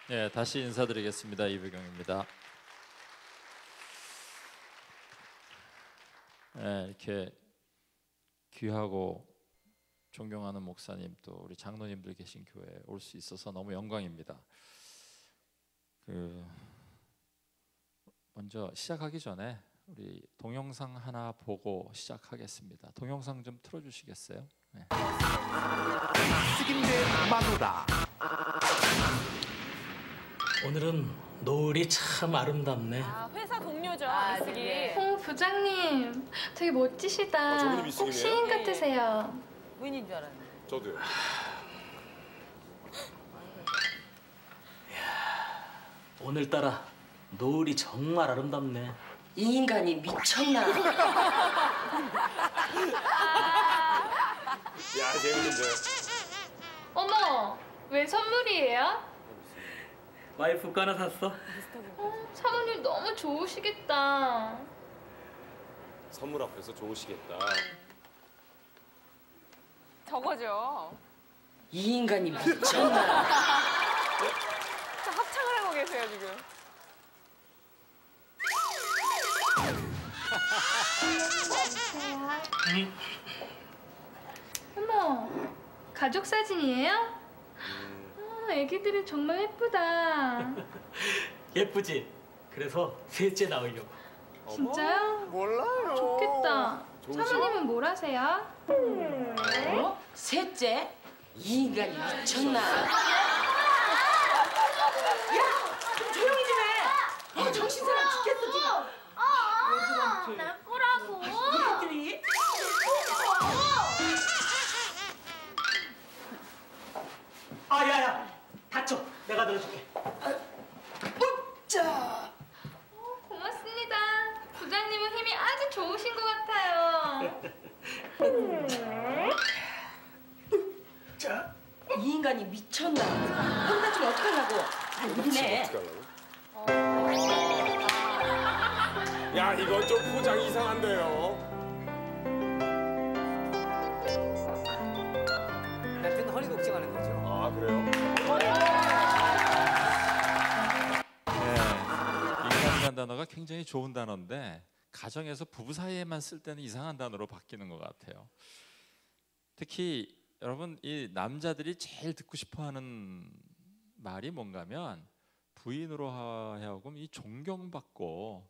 네, 다시 인사드리겠습니다. 이배경입니다. 네, 이렇게 귀하고 존경하는 목사님 또 우리 장로님들 계신 교회에 올 수 있어서 너무 영광입니다. 먼저 시작하기 전에 우리 동영상 하나 보고 시작하겠습니다. 동영상 좀 틀어주시겠어요? 네. 쓰긴데 마누라. 오늘은 노을이 참 아름답네. 아, 회사 동료죠, 미숙이. 네. 부장님, 되게 멋지시다. 저분이 꼭 미숙이네요? 시인 같으세요. 부인인 줄 알았는데. 저도요. 오늘따라 노을이 정말 아름답네. 이 인간이 미쳤나? 야, 재밌는데. 어머, 왜 선물이에요? 와이프 거 하나 샀어? 사모님 너무 좋으시겠다. 선물 앞에서 좋으시겠다. 저거죠. 이 인간이 미쳤나? 저 합창을 하고 계세요, 지금. 어머, 가족 사진이에요? 애기들이 정말 예쁘다. 예쁘지? 그래서 셋째 낳으려고. 진짜요? 몰라요. 좋겠다. 좋으시네. 사모님은 뭘 하세요? 어? 셋째? 이 인간이 미쳤나? 야! 좀 조용히 좀 해! 정신 사람 죽겠어 지금! 나 꼬라고. 얘들이? 아, 야야! 다쳐! 내가 들어줄게. 자! 고맙습니다. 부장님은 힘이 아주 좋으신 것 같아요. 자. 이 인간이 미쳤나? 혼자 좀 어떡하려고? 아니 이리네. 야, 이건 좀 포장 이상한데요. 남편 허리 걱정하는 거죠? 아, 그래요? 인간이라는 단어가 굉장히 좋은 단어인데 가정에서 부부 사이에만 쓸 때는 이상한 단어로 바뀌는 것 같아요. 특히 여러분, 이 남자들이 제일 듣고 싶어하는 말이 뭔가면 부인으로 하여금 이 존경받고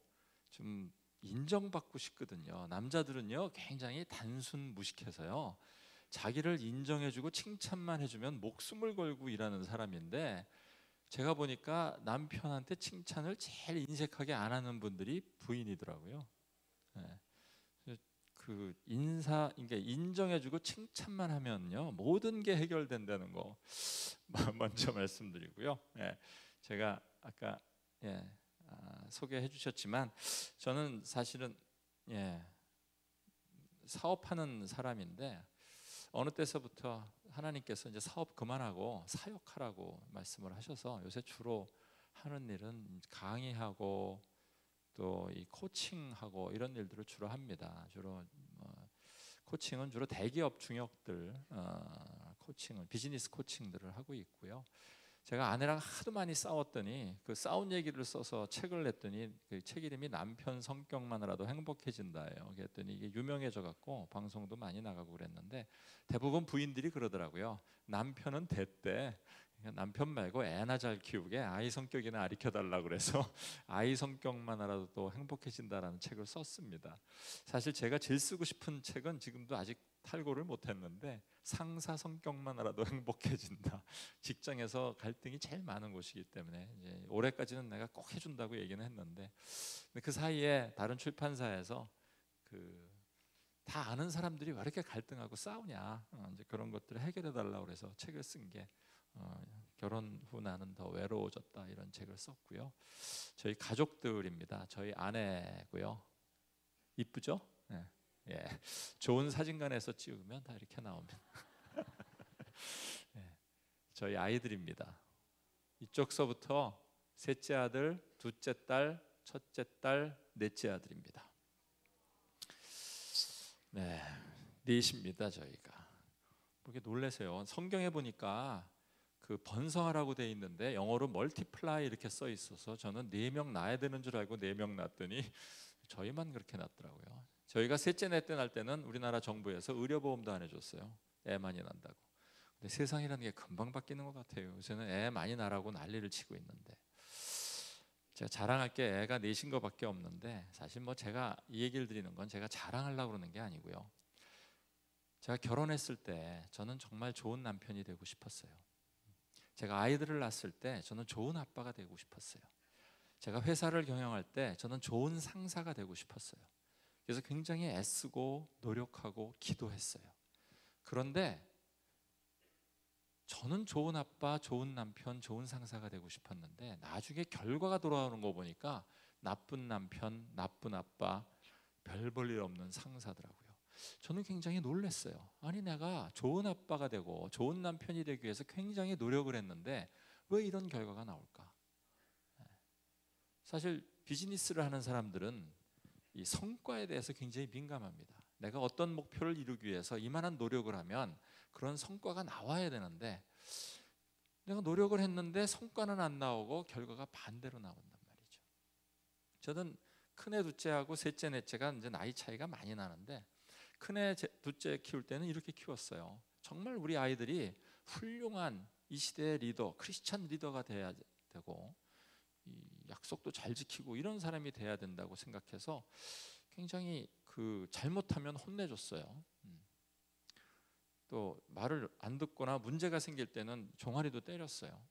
좀 인정받고 싶거든요. 남자들은요 굉장히 단순 무식해서요 자기를 인정해주고 칭찬만 해주면 목숨을 걸고 일하는 사람인데, 제가 보니까 남편한테 칭찬을 제일 인색하게 안 하는 분들이 부인이더라고요. 네. 그러니까 인정해주고 칭찬만 하면요 모든 게 해결된다는 거 먼저 말씀드리고요. 예, 제가 아까 소개해 주셨지만 저는 사실은 사업하는 사람인데 어느 때서부터 하나님께서 이제 사업 그만하고 사역하라고 말씀을 하셔서 요새 주로 하는 일은 강의하고 또 이 코칭하고 이런 일들을 주로 합니다. 주로 코칭은 주로 대기업 중역들 코칭을 비즈니스 코칭들을 하고 있고요. 제가 아내랑 하도 많이 싸웠더니 그 싸운 얘기를 써서 책을 냈더니 그 책 이름이 남편 성격만으라도 행복해진다예요. 그랬더니 이게 유명해져 갖고 방송도 많이 나가고 그랬는데 대부분 부인들이 그러더라고요. 남편은 됐대. 남편 말고 애나 잘 키우게 아이 성격이나 가르쳐 달라고 그래서 아이 성격만 알아도 또 행복해진다라는 책을 썼습니다. 사실 제가 제일 쓰고 싶은 책은 지금도 아직 탈고를 못했는데 상사 성격만 알아도 행복해진다. 직장에서 갈등이 제일 많은 곳이기 때문에 이제 올해까지는 내가 꼭 해준다고 얘기는 했는데 그 사이에 다른 출판사에서 다 아는 사람들이 왜 이렇게 갈등하고 싸우냐 이제 그런 것들을 해결해 달라고 그래서 책을 쓴 게 결혼 후 나는 더 외로워졌다 이런 책을 썼고요. 저희 가족들입니다. 저희 아내고요. 이쁘죠? 예. 좋은 사진관에서 찍으면 다 이렇게 나옵니다. 저희 아이들입니다. 이쪽서부터 셋째 아들, 둘째 딸, 첫째 딸, 넷째 아들입니다. 넷입니다 저희가. 그렇게 놀라세요. 성경에 보니까 그 번성하라고 돼 있는데 영어로 멀티플라이 이렇게 써 있어서 저는 4명 낳아야 되는 줄 알고 4명 낳았더니 저희만 그렇게 낳더라고요. 저희가 셋째 넷째 날 때는 우리나라 정부에서 의료보험도 안 해줬어요. 애 많이 난다고. 근데 세상이라는 게 금방 바뀌는 것 같아요. 요새는 애 많이 낳으라고 난리를 치고 있는데, 제가 자랑할 게 애가 넷인 거밖에 없는데, 사실 뭐 제가 이 얘기를 드리는 건 제가 자랑하려고 그러는 게 아니고요. 제가 결혼했을 때 저는 정말 좋은 남편이 되고 싶었어요. 제가 아이들을 낳았을 때 저는 좋은 아빠가 되고 싶었어요. 제가 회사를 경영할 때 저는 좋은 상사가 되고 싶었어요. 그래서 굉장히 애쓰고 노력하고 기도했어요. 그런데 저는 좋은 아빠, 좋은 남편, 좋은 상사가 되고 싶었는데 나중에 결과가 돌아오는 거 보니까 나쁜 남편, 나쁜 아빠, 별 볼 일 없는 상사더라고요. 저는 굉장히 놀랐어요. 아니, 내가 좋은 아빠가 되고 좋은 남편이 되기 위해서 굉장히 노력을 했는데 왜 이런 결과가 나올까? 사실 비즈니스를 하는 사람들은 이 성과에 대해서 굉장히 민감합니다. 내가 어떤 목표를 이루기 위해서 이만한 노력을 하면 그런 성과가 나와야 되는데, 내가 노력을 했는데 성과는 안 나오고 결과가 반대로 나온단 말이죠. 저는 큰애 둘째하고 셋째 넷째가 이제 나이 차이가 많이 나는데, 큰애 둘째 키울 때는 이렇게 키웠어요. 정말 우리 아이들이 훌륭한 이 시대의 리더, 크리스찬 리더가 돼야 되고, 이 약속도 잘 지키고 이런 사람이 돼야 된다고 생각해서 굉장히 잘못하면 혼내줬어요. 또 말을 안 듣거나 문제가 생길 때는 종아리도 때렸어요.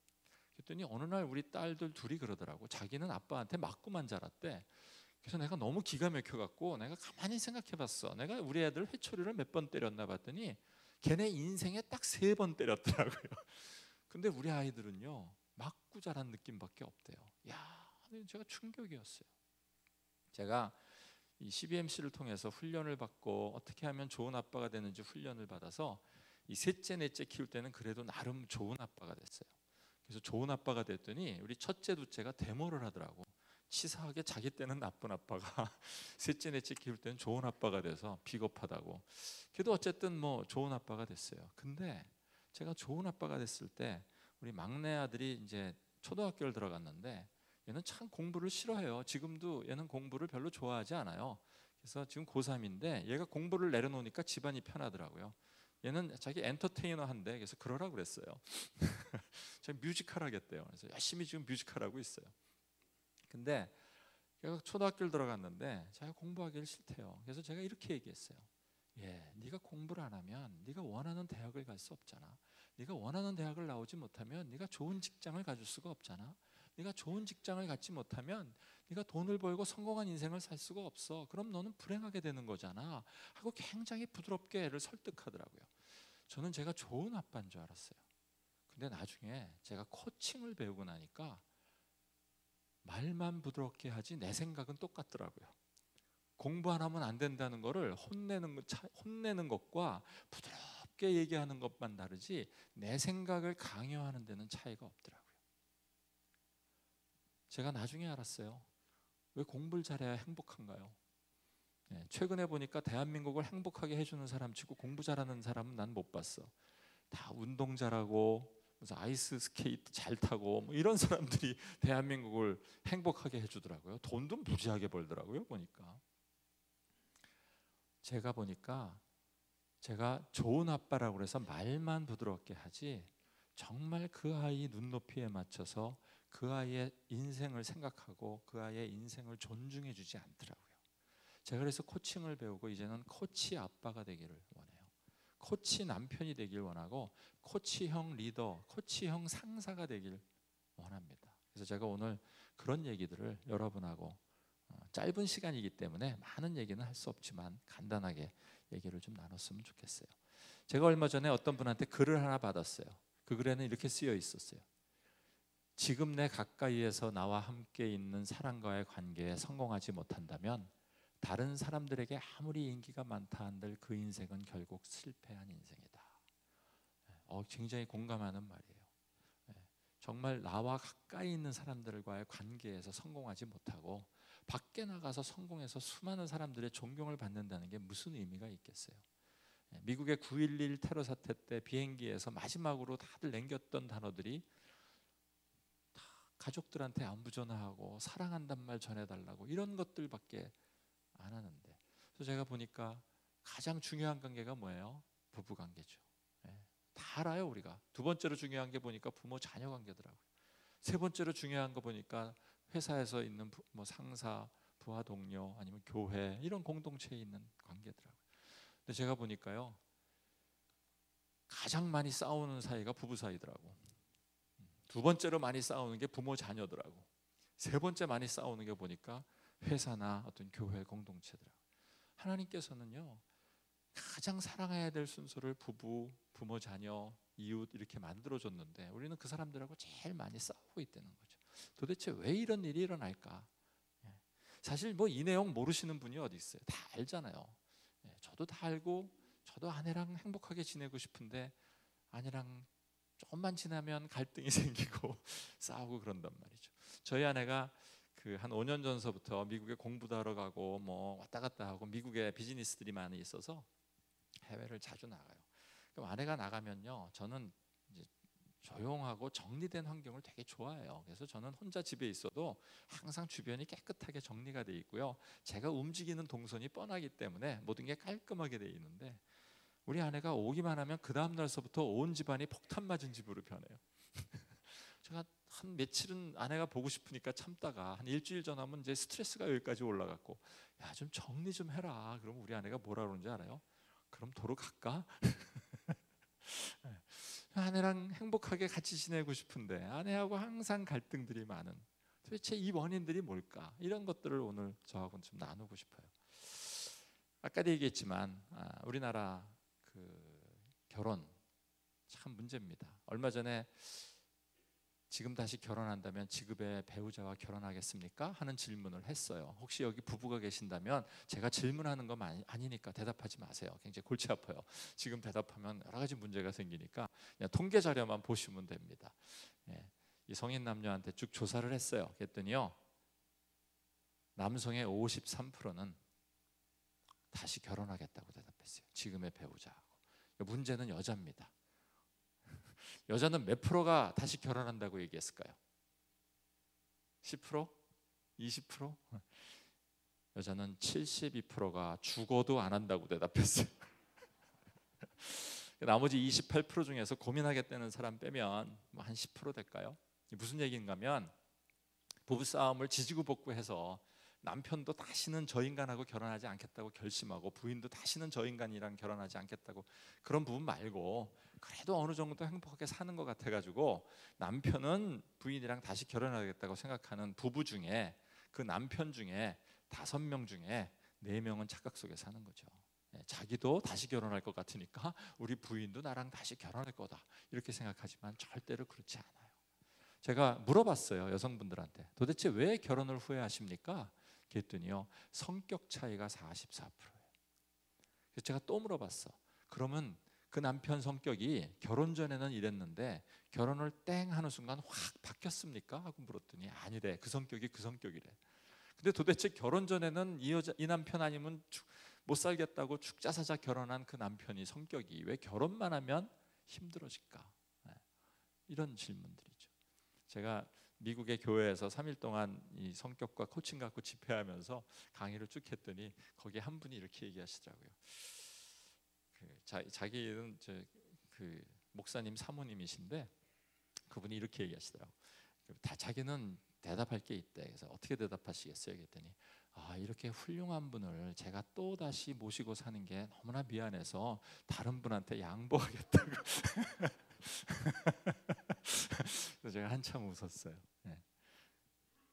그랬더니 어느 날 우리 딸들 둘이 그러더라고. 자기는 아빠한테 맞고만 자랐대. 그래서 내가 너무 기가 막혀갖고 내가 가만히 생각해봤어. 내가 우리 애들 회초리를 몇 번 때렸나 봤더니 걔네 인생에 딱 3번 때렸더라고요. 근데 우리 아이들은요, 맞고 자란 느낌밖에 없대요. 야, 제가 충격이었어요. 제가 이 CBMC를 통해서 훈련을 받고 어떻게 하면 좋은 아빠가 되는지 훈련을 받아서 이 셋째 넷째 키울 때는 그래도 나름 좋은 아빠가 됐어요. 그래서 좋은 아빠가 됐더니 우리 첫째 둘째가 데모를 하더라고. 치사하게 자기 때는 나쁜 아빠가 셋째 넷째 키울 때는 좋은 아빠가 돼서 비겁하다고. 그래도 어쨌든 뭐 좋은 아빠가 됐어요. 근데 제가 좋은 아빠가 됐을 때 우리 막내 아들이 이제 초등학교를 들어갔는데, 얘는 참 공부를 싫어해요. 지금도 얘는 공부를 별로 좋아하지 않아요. 그래서 지금 고3인데 얘가 공부를 내려놓으니까 집안이 편하더라고요. 얘는 자기 엔터테이너 한대. 그래서 그러라고 그랬어요. 제가 뮤지컬 하겠대요. 그래서 열심히 지금 뮤지컬 하고 있어요. 근데 얘가 초등학교를 들어갔는데 제가 공부하기를 싫대요. 그래서 제가 이렇게 얘기했어요. 네가 공부를 안 하면 네가 원하는 대학을 갈 수 없잖아. 네가 원하는 대학을 나오지 못하면 네가 좋은 직장을 가질 수가 없잖아. 네가 좋은 직장을 갖지 못하면 네가 돈을 벌고 성공한 인생을 살 수가 없어. 그럼 너는 불행하게 되는 거잖아 하고 굉장히 부드럽게 애를 설득하더라고요. 저는 제가 좋은 아빠인 줄 알았어요. 근데 나중에 제가 코칭을 배우고 나니까 말만 부드럽게 하지 내 생각은 똑같더라고요. 공부 안 하면 안 된다는 거를 혼내는 것과 부드럽게 얘기하는 것만 다르지 내 생각을 강요하는 데는 차이가 없더라고요. 제가 나중에 알았어요. 왜 공부를 잘해야 행복한가요? 최근에 보니까 대한민국을 행복하게 해주는 사람 치고 공부 잘하는 사람은 난 못 봤어. 다 운동 잘하고 무슨 아이스 스케이트 잘 타고 뭐 이런 사람들이 대한민국을 행복하게 해주더라고요. 돈도 무지하게 벌더라고요. 보니까 제가 보니까 제가 좋은 아빠라고 해서 말만 부드럽게 하지 정말 그 아이 눈높이에 맞춰서 그 아이의 인생을 생각하고 그 아이의 인생을 존중해 주지 않더라고요. 제가 그래서 코칭을 배우고 이제는 코치 아빠가 되기를 원해요. 코치 남편이 되길 원하고 코치형 리더, 코치형 상사가 되길 원합니다. 그래서 제가 오늘 그런 얘기들을 여러분하고 짧은 시간이기 때문에 많은 얘기는 할 수 없지만 간단하게 얘기를 좀 나눴으면 좋겠어요. 제가 얼마 전에 어떤 분한테 글을 하나 받았어요. 그 글에는 이렇게 쓰여 있었어요. 지금 내 가까이에서 나와 함께 있는 사람과의 관계에 성공하지 못한다면 다른 사람들에게 아무리 인기가 많다 한들 그 인생은 결국 실패한 인생이다. 굉장히 공감하는 말이에요. 정말 나와 가까이 있는 사람들과의 관계에서 성공하지 못하고 밖에 나가서 성공해서 수많은 사람들의 존경을 받는다는 게 무슨 의미가 있겠어요? 미국의 9.11 테러 사태 때 비행기에서 마지막으로 다들 남겼던 단어들이 다 가족들한테 안부 전화하고 사랑한단 말 전해달라고 이런 것들밖에 안 하는데, 그래서 제가 보니까 가장 중요한 관계가 뭐예요? 부부 관계죠. 다 알아요 우리가. 두 번째로 중요한 게 보니까 부모 자녀 관계더라고요. 세 번째로 중요한 거 보니까 회사에서 있는 뭐 상사, 부하 동료, 아니면 교회, 이런 공동체에 있는 관계더라고요. 근데 제가 보니까요, 가장 많이 싸우는 사이가 부부 사이더라고. 두 번째로 많이 싸우는 게 부모 자녀더라고. 세 번째 많이 싸우는 게 보니까 회사나 어떤 교회 공동체더라고. 하나님께서는요, 가장 사랑해야 될 순서를 부부, 부모, 자녀, 이웃 이렇게 만들어줬는데 우리는 그 사람들하고 제일 많이 싸우고 있다는 거죠. 도대체 왜 이런 일이 일어날까? 사실 뭐 이 내용 모르시는 분이 어디 있어요? 다 알잖아요. 저도 다 알고, 저도 아내랑 행복하게 지내고 싶은데 아내랑 조금만 지나면 갈등이 생기고 싸우고 그런단 말이죠. 저희 아내가 그 한 5년 전서부터 미국에 공부도 하러 가고 뭐 왔다 갔다 하고 미국에 비즈니스들이 많이 있어서 해외를 자주 나가요. 그럼 아내가 나가면요, 저는 이제 조용하고 정리된 환경을 되게 좋아해요. 그래서 저는 혼자 집에 있어도 항상 주변이 깨끗하게 정리가 돼 있고요. 제가 움직이는 동선이 뻔하기 때문에 모든 게 깔끔하게 돼 있는데, 우리 아내가 오기만 하면 그 다음 날서부터 온 집안이 폭탄 맞은 집으로 변해요. 제가 한 며칠은 아내가 보고 싶으니까 참다가 한 일주일 전하면 이제 스트레스가 여기까지 올라갔고, 야, 좀 정리 좀 해라. 그럼 우리 아내가 뭐라 그러는지 알아요? 그럼 도로 갈까? 아내랑 행복하게 같이 지내고 싶은데 아내하고 항상 갈등들이 많은, 도대체 이 원인들이 뭘까? 이런 것들을 오늘 저하고는 좀 나누고 싶어요. 아까도 얘기했지만 우리나라 그 결혼 참 문제입니다. 얼마 전에 지금 다시 결혼한다면 지금의 배우자와 결혼하겠습니까? 하는 질문을 했어요. 혹시 여기 부부가 계신다면 제가 질문하는 거 아니니까 대답하지 마세요. 굉장히 골치 아파요. 지금 대답하면 여러 가지 문제가 생기니까 그냥 통계 자료만 보시면 됩니다. 이 성인 남녀한테 쭉 조사를 했어요. 그랬더니요, 남성의 53%는 다시 결혼하겠다고 대답했어요. 지금의 배우자하고. 문제는 여자입니다. 여자는 몇 프로가 다시 결혼한다고 얘기했을까요? 10%? 20%? 여자는 72%가 죽어도 안 한다고 대답했어요. 나머지 28% 중에서 고민하겠다는 사람 빼면 뭐 한 10% 될까요? 무슨 얘기인가 하면, 부부싸움을 지지고 볶고해서 남편도 다시는 저 인간하고 결혼하지 않겠다고 결심하고 부인도 다시는 저 인간이랑 결혼하지 않겠다고, 그런 부분 말고 그래도 어느 정도 행복하게 사는 것 같아가지고 남편은 부인이랑 다시 결혼하겠다고 생각하는 부부 중에, 그 남편 중에 5명 중에 4명은 착각 속에 사는 거죠. 자기도 다시 결혼할 것 같으니까 우리 부인도 나랑 다시 결혼할 거다 이렇게 생각하지만 절대로 그렇지 않아요. 제가 물어봤어요, 여성분들한테. 도대체 왜 결혼을 후회하십니까? 그랬더니요, 성격 차이가 44%예요. 그래서 제가 또 물어봤어. 그러면 그 남편 성격이 결혼 전에는 이랬는데 결혼을 땡 하는 순간 확 바뀌었습니까? 하고 물었더니 아니래. 그 성격이 그 성격이래. 근데 도대체 결혼 전에는 이 남편 아니면 못 살겠다고 죽자사자 결혼한 그 남편이 성격이 왜 결혼만 하면 힘들어질까? 이런 질문들이죠. 제가 미국의 교회에서 3일 동안 이 성격과 코칭 갖고 집회하면서 강의를 쭉 했더니 거기에 한 분이 이렇게 얘기하시더라고요. 자기는 그 목사님 사모님이신데 그분이 이렇게 얘기하시더라고요. 자기는 대답할 게 있대. 그래서 어떻게 대답하시겠어요? 그랬더니 이렇게 훌륭한 분을 제가 또 다시 모시고 사는 게 너무나 미안해서 다른 분한테 양보하겠다고. 그래서 제가 한참 웃었어요.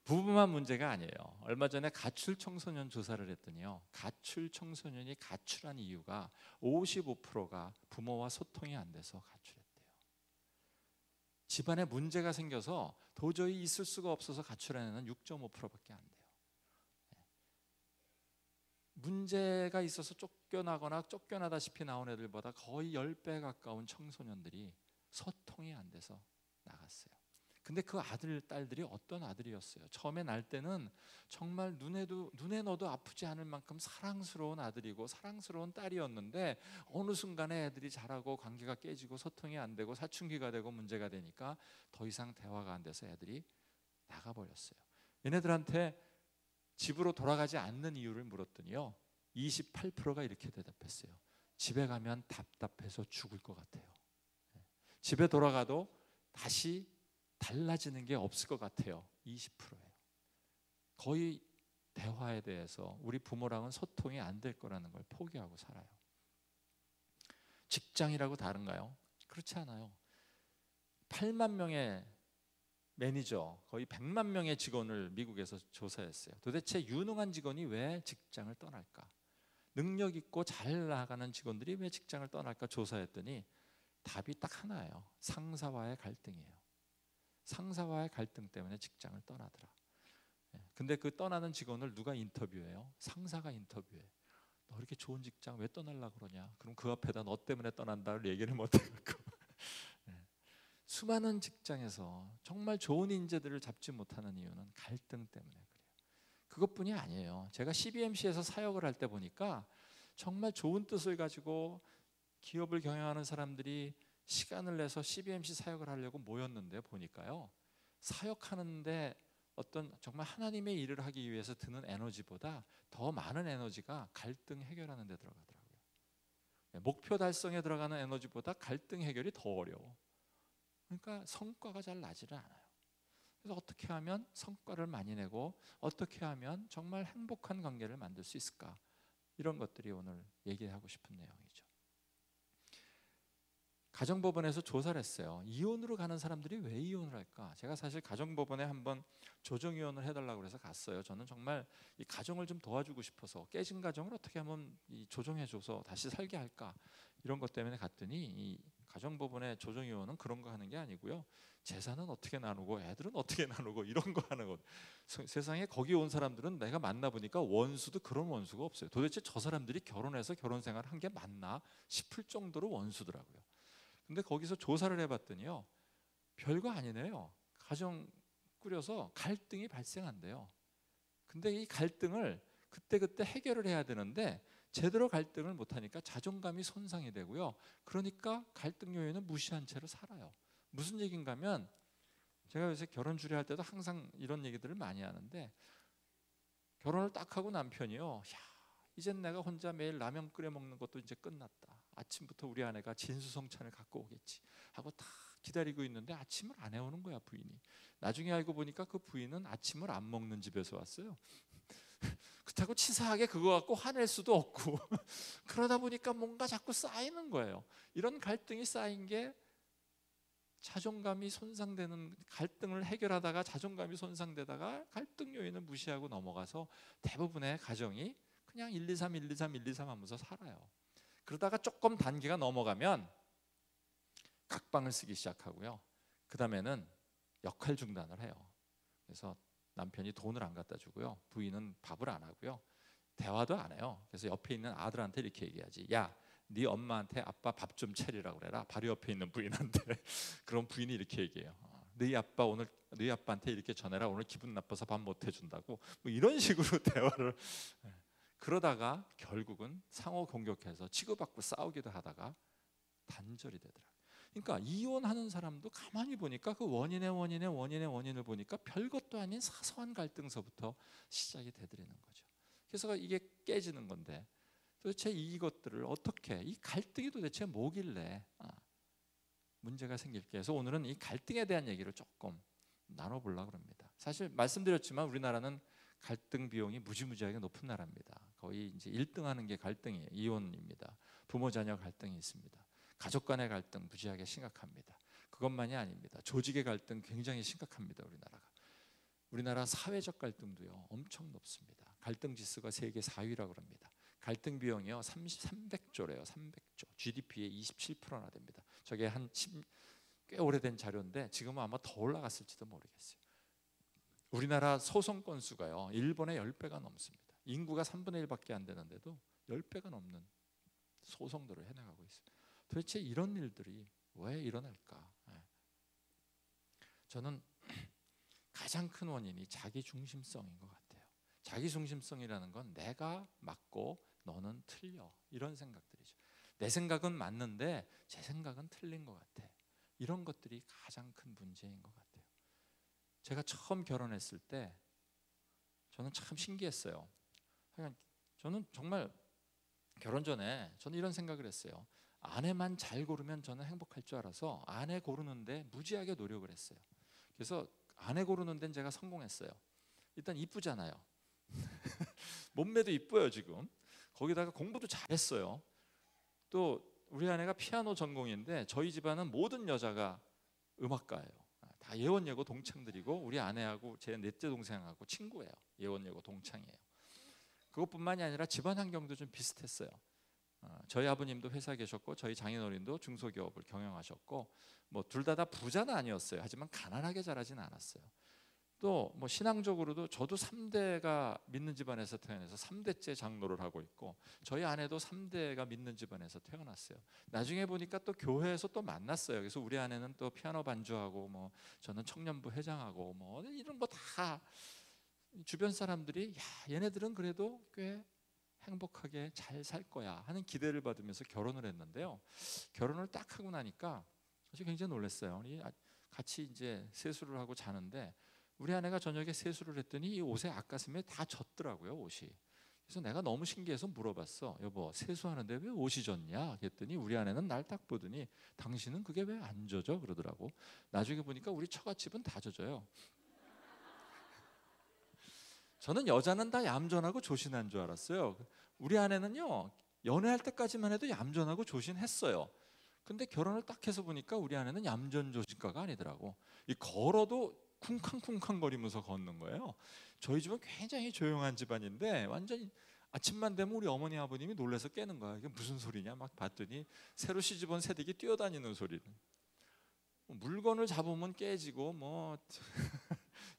부부만 문제가 아니에요. 얼마 전에 가출 청소년 조사를 했더니요, 가출 청소년이 가출한 이유가 55%가 부모와 소통이 안 돼서 가출했대요. 집안에 문제가 생겨서 도저히 있을 수가 없어서 가출한 애는 6.5%밖에 안 돼요. 문제가 있어서 쫓겨나거나 쫓겨나다시피 나온 애들보다 거의 10배 가까운 청소년들이 소통이 안 돼서 나갔어요. 근데 그 아들 딸들이 어떤 아들이었어요? 처음에 날 때는 정말 눈에 넣어도 아프지 않을 만큼 사랑스러운 아들이고 사랑스러운 딸이었는데 어느 순간에 애들이 자라고 관계가 깨지고 소통이 안 되고 사춘기가 되고 문제가 되니까 더 이상 대화가 안 돼서 애들이 나가버렸어요. 얘네들한테 집으로 돌아가지 않는 이유를 물었더니요, 28%가 이렇게 대답했어요. 집에 가면 답답해서 죽을 것 같아요. 집에 돌아가도 다시 달라지는 게 없을 것 같아요. 20%예요. 거의 대화에 대해서 우리 부모랑은 소통이 안 될 거라는 걸 포기하고 살아요. 직장이라고 다른가요? 그렇지 않아요. 8만 명의 매니저, 거의 100만 명의 직원을 미국에서 조사했어요. 도대체 유능한 직원이 왜 직장을 떠날까? 능력 있고 잘 나가는 직원들이 왜 직장을 떠날까 조사했더니 답이 딱 하나예요. 상사와의 갈등이에요. 상사와의 갈등 때문에 직장을 떠나더라. 근데 그 떠나는 직원을 누가 인터뷰해요? 상사가 인터뷰해. 너 이렇게 좋은 직장 왜 떠나려고 그러냐? 그럼 그 앞에다 너 때문에 떠난다를 얘기를 못 해갖고 수많은 직장에서 정말 좋은 인재들을 잡지 못하는 이유는 갈등 때문에 그래요. 그것뿐이 아니에요. 제가 CBMC에서 사역을 할 때 보니까 정말 좋은 뜻을 가지고 기업을 경영하는 사람들이 시간을 내서 CBMC 사역을 하려고 모였는데 보니까요, 사역하는데 어떤 정말 하나님의 일을 하기 위해서 드는 에너지보다 더 많은 에너지가 갈등 해결하는 데 들어가더라고요. 목표 달성에 들어가는 에너지보다 갈등 해결이 더 어려워. 그러니까 성과가 잘 나지를 않아요. 그래서 어떻게 하면 성과를 많이 내고 어떻게 하면 정말 행복한 관계를 만들 수 있을까? 이런 것들이 오늘 얘기하고 싶은 내용이죠. 가정법원에서 조사를 했어요. 이혼으로 가는 사람들이 왜 이혼을 할까? 제가 사실 가정법원에 한번 조정위원을 해달라고 해서 갔어요. 저는 정말 이 가정을 좀 도와주고 싶어서 깨진 가정을 어떻게 하면 이 조정해줘서 다시 살게 할까? 이런 것 때문에 갔더니 이 가정법원의 조정위원은 그런 거 하는 게 아니고요. 재산은 어떻게 나누고 애들은 어떻게 나누고 이런 거 하는 것. 세상에 거기 온 사람들은 내가 만나보니까 원수도 그런 원수가 없어요. 도대체 저 사람들이 결혼해서 결혼 생활을 한 게 맞나 싶을 정도로 원수더라고요. 근데 거기서 조사를 해봤더니요, 별거 아니네요. 가정 꾸려서 갈등이 발생한대요. 근데 이 갈등을 그때그때 해결을 해야 되는데 제대로 갈등을 못하니까 자존감이 손상이 되고요. 그러니까 갈등 요인은 무시한 채로 살아요. 무슨 얘기인가 하면, 제가 요새 결혼 주례할 때도 항상 이런 얘기들을 많이 하는데, 결혼을 딱 하고 남편이요, 야, 이젠 내가 혼자 매일 라면 끓여 먹는 것도 이제 끝났다. 아침부터 우리 아내가 진수성찬을 갖고 오겠지 하고 다 기다리고 있는데 아침을 안 해오는 거야, 부인이. 나중에 알고 보니까 그 부인은 아침을 안 먹는 집에서 왔어요. 그렇다고 치사하게 그거 갖고 화낼 수도 없고 그러다 보니까 뭔가 자꾸 쌓이는 거예요. 이런 갈등이 쌓인 게 자존감이 손상되는, 갈등을 해결하다가 자존감이 손상되다가 갈등 요인을 무시하고 넘어가서 대부분의 가정이 그냥 1, 2, 3, 1, 2, 3, 1, 2, 3 하면서 살아요. 그러다가 조금 단계가 넘어가면 각방을 쓰기 시작하고요. 그 다음에는 역할 중단을 해요. 그래서 남편이 돈을 안 갖다 주고요, 부인은 밥을 안 하고요, 대화도 안 해요. 그래서 옆에 있는 아들한테 이렇게 얘기하지. 야, 네 엄마한테 아빠 밥 좀 차리라고 그래라. 바로 옆에 있는 부인한테. 그럼 부인이 이렇게 얘기해요. 너희 아빠 오늘, 너희 아빠한테 이렇게 전해라. 오늘 기분 나빠서 밥 못 해준다고. 뭐 이런 식으로 대화를. 그러다가 결국은 상호 공격해서 치고받고 싸우기도 하다가 단절이 되더라고요. 그러니까 이혼하는 사람도 가만히 보니까 그 원인을 보니까 별것도 아닌 사소한 갈등서부터 시작이 되드리는 거죠. 그래서 이게 깨지는 건데, 도대체 이것들을 어떻게, 이 갈등이 도대체 뭐길래 문제가 생길게 해서 오늘은 이 갈등에 대한 얘기를 조금 나눠보려고 합니다. 사실 말씀드렸지만 우리나라는 갈등 비용이 무지무지하게 높은 나라입니다. 거의 이제 1등하는 게 갈등이에요. 이혼입니다. 부모 자녀 갈등이 있습니다. 가족 간의 갈등 무지하게 심각합니다. 그것만이 아닙니다. 조직의 갈등 굉장히 심각합니다. 우리나라 사회적 갈등도요 엄청 높습니다. 갈등 지수가 세계 4위라고 합니다. 갈등 비용이요 300조래요. 300조. GDP의 27%나 됩니다. 저게 꽤 오래된 자료인데 지금은 아마 더 올라갔을지도 모르겠어요. 우리나라 소송 건수가요 일본의 10배가 넘습니다. 인구가 3분의 1밖에 안 되는데도 10배가 넘는 소송들을 해나가고 있습니다. 도대체 이런 일들이 왜 일어날까? 저는 가장 큰 원인이 자기 중심성인 것 같아요. 자기 중심성이라는 건 내가 맞고 너는 틀려, 이런 생각들이죠. 내 생각은 맞는데 제 생각은 틀린 것 같아. 이런 것들이 가장 큰 문제인 것 같아요. 제가 처음 결혼했을 때 저는 참 신기했어요. 저는 정말 결혼 전에 저는 이런 생각을 했어요. 아내만 잘 고르면 저는 행복할 줄 알아서 아내 고르는데 무지하게 노력을 했어요. 그래서 아내 고르는 데는 제가 성공했어요. 일단 이쁘잖아요. 몸매도 이뻐요 지금. 거기다가 공부도 잘했어요. 또 우리 아내가 피아노 전공인데 저희 집안은 모든 여자가 음악가예요. 다 예원예고 동창들이고 우리 아내하고 제 넷째 동생하고 친구예요. 예원예고 동창이에요. 그것뿐만이 아니라 집안 환경도 좀 비슷했어요. 저희 아버님도 회사에 계셨고 저희 장인어른도 중소기업을 경영하셨고 뭐 둘 다 부자는 아니었어요. 하지만 가난하게 자라진 않았어요. 또 뭐 신앙적으로도 저도 3대가 믿는 집안에서 태어나서 3대째 장로를 하고 있고 저희 아내도 3대가 믿는 집안에서 태어났어요. 나중에 보니까 또 교회에서 또 만났어요. 그래서 우리 아내는 또 피아노 반주하고 뭐 저는 청년부 회장하고 뭐 이런 거 다 주변 사람들이 야 얘네들은 그래도 꽤 행복하게 잘 살 거야 하는 기대를 받으면서 결혼을 했는데요. 결혼을 딱 하고 나니까 사실 굉장히 놀랐어요. 우리 같이 이제 세수를 하고 자는데 우리 아내가 저녁에 세수를 했더니 이 옷의 앞가슴에 다 젖더라고요, 옷이. 그래서 내가 너무 신기해서 물어봤어. 여보, 세수하는데 왜 옷이 젖냐? 그랬더니 우리 아내는 날 딱 보더니 당신은 그게 왜 안 젖어? 그러더라고. 나중에 보니까 우리 처갓집은 다 젖어요. 저는 여자는 다 얌전하고 조신한 줄 알았어요. 우리 아내는요, 연애할 때까지만 해도 얌전하고 조신했어요. 근데 결혼을 딱 해서 보니까 우리 아내는 얌전조신가가 아니더라고. 이 걸어도 쿵쾅쿵쾅 거리면서 걷는 거예요. 저희 집은 굉장히 조용한 집안인데 완전히 아침만 되면 우리 어머니 아버님이 놀라서 깨는 거야. 이게 무슨 소리냐 막 봤더니 새로 시집온 새댁이 뛰어다니는 소리는. 물건을 잡으면 깨지고 뭐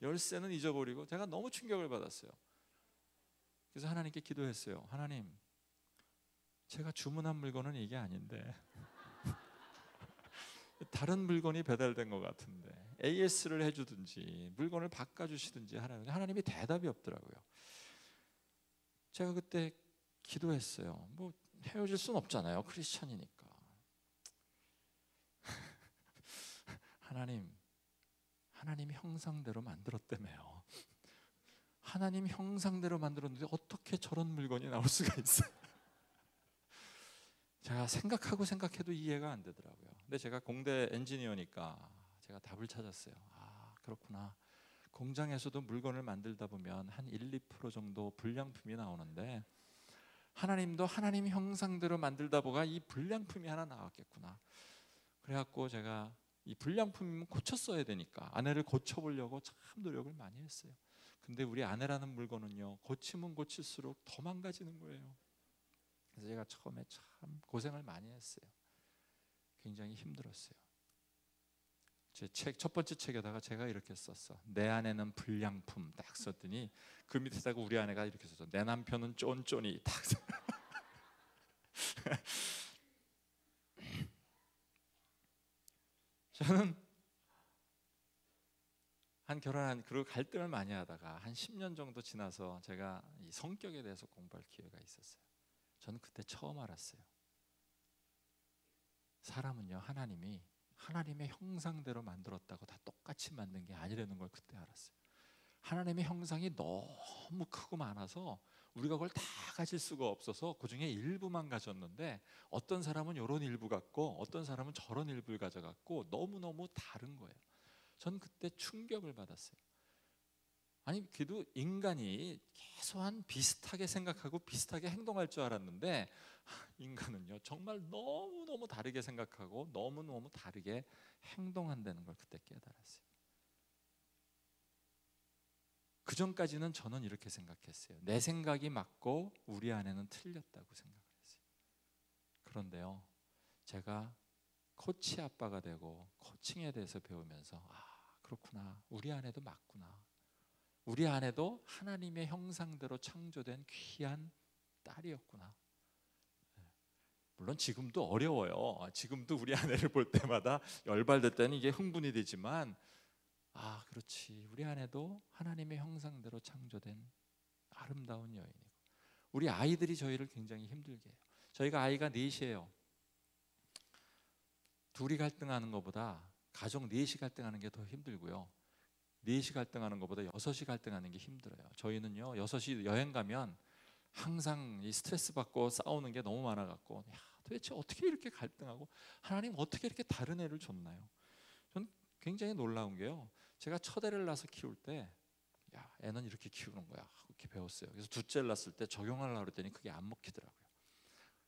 열쇠는 잊어버리고 제가 너무 충격을 받았어요. 그래서 하나님께 기도했어요. 하나님, 제가 주문한 물건은 이게 아닌데 다른 물건이 배달된 것 같은데 AS를 해주든지 물건을 바꿔주시든지 하나님이 대답이 없더라고요. 제가 그때 기도했어요. 뭐 헤어질 순 없잖아요. 크리스찬이니까. 하나님 형상대로 만들었다며요. 하나님 형상대로 만들었는데 어떻게 저런 물건이 나올 수가 있어요? 제가 생각해도 이해가 안 되더라고요. 근데 제가 공대 엔지니어니까 제가 답을 찾았어요. 아, 그렇구나. 공장에서도 물건을 만들다 보면 한 1~2% 정도 불량품이 나오는데 하나님도 하나님 형상대로 만들다 보가 이 불량품이 하나 나왔겠구나. 그래갖고 제가 이 불량품이면 고쳤어야 되니까 아내를 고쳐보려고 참 노력을 많이 했어요. 근데 우리 아내라는 물건은요, 고치면 고칠수록 더 망가지는 거예요. 그래서 제가 처음에 참 고생을 많이 했어요. 굉장히 힘들었어요. 제 책 첫 번째 책에다가 제가 이렇게 썼어. 내 아내는 불량품 딱 썼더니 그 밑에다가 우리 아내가 이렇게 썼어. 내 남편은 쫀쫀이 딱. 저는 그리고 갈등을 많이 하다가 한 10년 정도 지나서 제가 이 성격에 대해서 공부할 기회가 있었어요. 저는 그때 처음 알았어요. 사람은요, 하나님의 형상대로 만들었다고 다 똑같이 만든 게 아니라는 걸 그때 알았어요. 하나님의 형상이 너무 크고 많아서 우리가 그걸 다 가질 수가 없어서 그 중에 일부만 가졌는데 어떤 사람은 이런 일부 갖고 어떤 사람은 저런 일부를 가져갖고 너무너무 다른 거예요. 전 그때 충격을 받았어요. 아니, 그래도 인간이 최소한 비슷하게 생각하고 비슷하게 행동할 줄 알았는데 인간은요 정말 너무너무 다르게 생각하고 너무너무 다르게 행동한다는 걸 그때 깨달았어요. 그 전까지는 저는 이렇게 생각했어요. 내 생각이 맞고 우리 아내는 틀렸다고 생각을 했어요. 그런데요, 제가 코치 아빠가 되고 코칭에 대해서 배우면서 아, 그렇구나. 우리 아내도 맞구나. 우리 아내도 하나님의 형상대로 창조된 귀한 딸이었구나. 물론 지금도 어려워요. 지금도 우리 아내를 볼 때마다 열받을 때는 이게 흥분이 되지만 아, 그렇지. 우리 안에도 하나님의 형상대로 창조된 아름다운 여인이고, 우리 아이들이 저희를 굉장히 힘들게 해요. 저희가 아이가 넷이에요. 둘이 갈등하는 것보다 가족 넷이 갈등하는 게 더 힘들고요. 넷이 갈등하는 것보다 여섯이 갈등하는 게 힘들어요. 저희는요, 여섯이 여행 가면 항상 이 스트레스 받고 싸우는 게 너무 많아갖고, 야, 도대체 어떻게 이렇게 갈등하고, 하나님 어떻게 이렇게 다른 애를 줬나요? 전 굉장히 놀라운 게요, 제가 첫 애를 낳아서 키울 때, 야, 애는 이렇게 키우는 거야 하고 이렇게 배웠어요. 그래서 둘째를 낳았을 때 적용하려고 그랬더니 그게 안 먹히더라고요.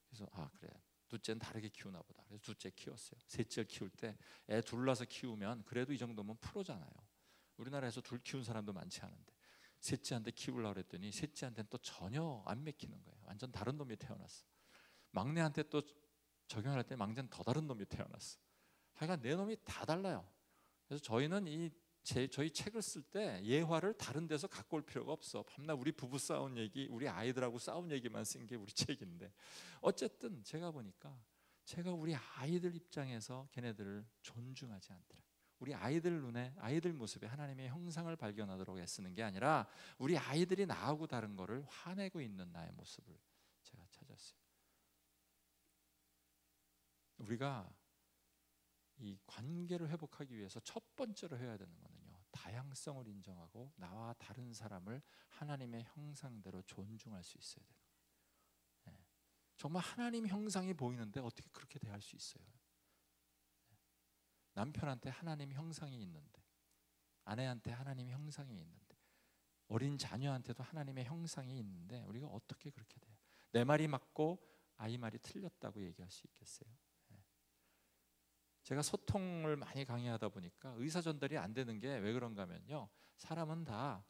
그래서 아, 그래, 둘째는 다르게 키우나 보다. 그래서 둘째 키웠어요. 셋째를 키울 때 애 둘 낳아서 키우면 그래도 이 정도면 프로잖아요. 우리나라에서 둘 키운 사람도 많지 않은데, 셋째한테 키우려고 그랬더니 셋째한테는 또 전혀 안 먹히는 거예요. 완전 다른 놈이 태어났어. 막내한테 또 적용할 때 막내는 더 다른 놈이 태어났어. 하여간 네 놈이 다 달라요. 그래서 저희는 저희 책을 쓸 때 예화를 다른 데서 갖고 올 필요가 없어. 밤낮 우리 부부 싸운 얘기, 우리 아이들하고 싸운 얘기만 쓴 게 우리 책인데, 어쨌든 제가 보니까 제가 우리 아이들 입장에서 걔네들을 존중하지 않더라. 우리 아이들 눈에, 아이들 모습에 하나님의 형상을 발견하도록 애쓰는 게 아니라 우리 아이들이 나하고 다른 거를 화내고 있는 나의 모습을 제가 찾았어요. 우리가 이 관계를 회복하기 위해서 첫 번째로 해야 되는 거는요, 다양성을 인정하고 나와 다른 사람을 하나님의 형상대로 존중할 수 있어야 돼요. 네. 정말 하나님 형상이 보이는데 어떻게 그렇게 대할 수 있어요? 남편한테 하나님 형상이 있는데, 아내한테 하나님 형상이 있는데, 어린 자녀한테도 하나님의 형상이 있는데 우리가 어떻게 그렇게 돼요? 내 말이 맞고 아이 말이 틀렸다고 얘기할 수 있겠어요? 제가 소통을 많이 강의하다 보니까 의사 전달이 안 되는 게 왜 그런가 하면요, 사람은 다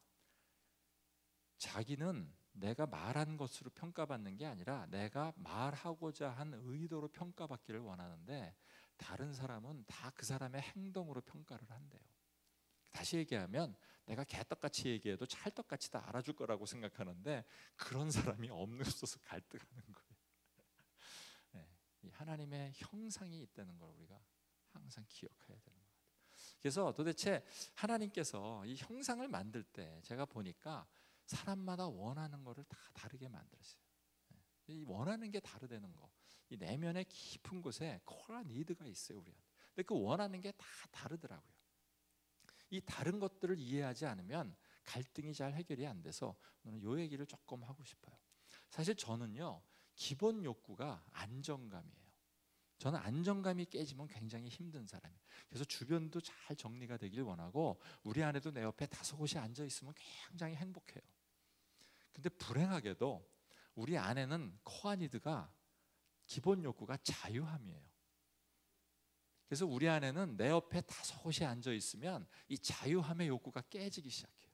자기는 내가 말한 것으로 평가받는 게 아니라 내가 말하고자 한 의도로 평가받기를 원하는데, 다른 사람은 다 그 사람의 행동으로 평가를 한대요. 다시 얘기하면 내가 개떡같이 얘기해도 찰떡같이 다 알아줄 거라고 생각하는데, 그런 사람이 없어서 갈등하는 거예요. 네, 이 하나님의 형상이 있다는 걸 우리가 항상 기억해야 되는 것 같아요. 그래서 도대체 하나님께서 이 형상을 만들 때 제가 보니까 사람마다 원하는 거를 다 다르게 만들었어요. 이 원하는 게 다르다는 거, 이 내면의 깊은 곳에 코어 니드가 있어요, 우리한테. 근데 그 원하는 게 다 다르더라고요. 이 다른 것들을 이해하지 않으면 갈등이 잘 해결이 안 돼서 오늘 이 얘기를 조금 하고 싶어요. 사실 저는요, 기본 욕구가 안정감이에요. 저는 안정감이 깨지면 굉장히 힘든 사람이에요. 그래서 주변도 잘 정리가 되길 원하고, 우리 아내도 내 옆에 다섯곳이 앉아 있으면 굉장히 행복해요. 근데 불행하게도 우리 아내는 코어 니드가, 기본 욕구가 자유함이에요. 그래서 우리 아내는 내 옆에 다섯곳이 앉아 있으면 이 자유함의 욕구가 깨지기 시작해요.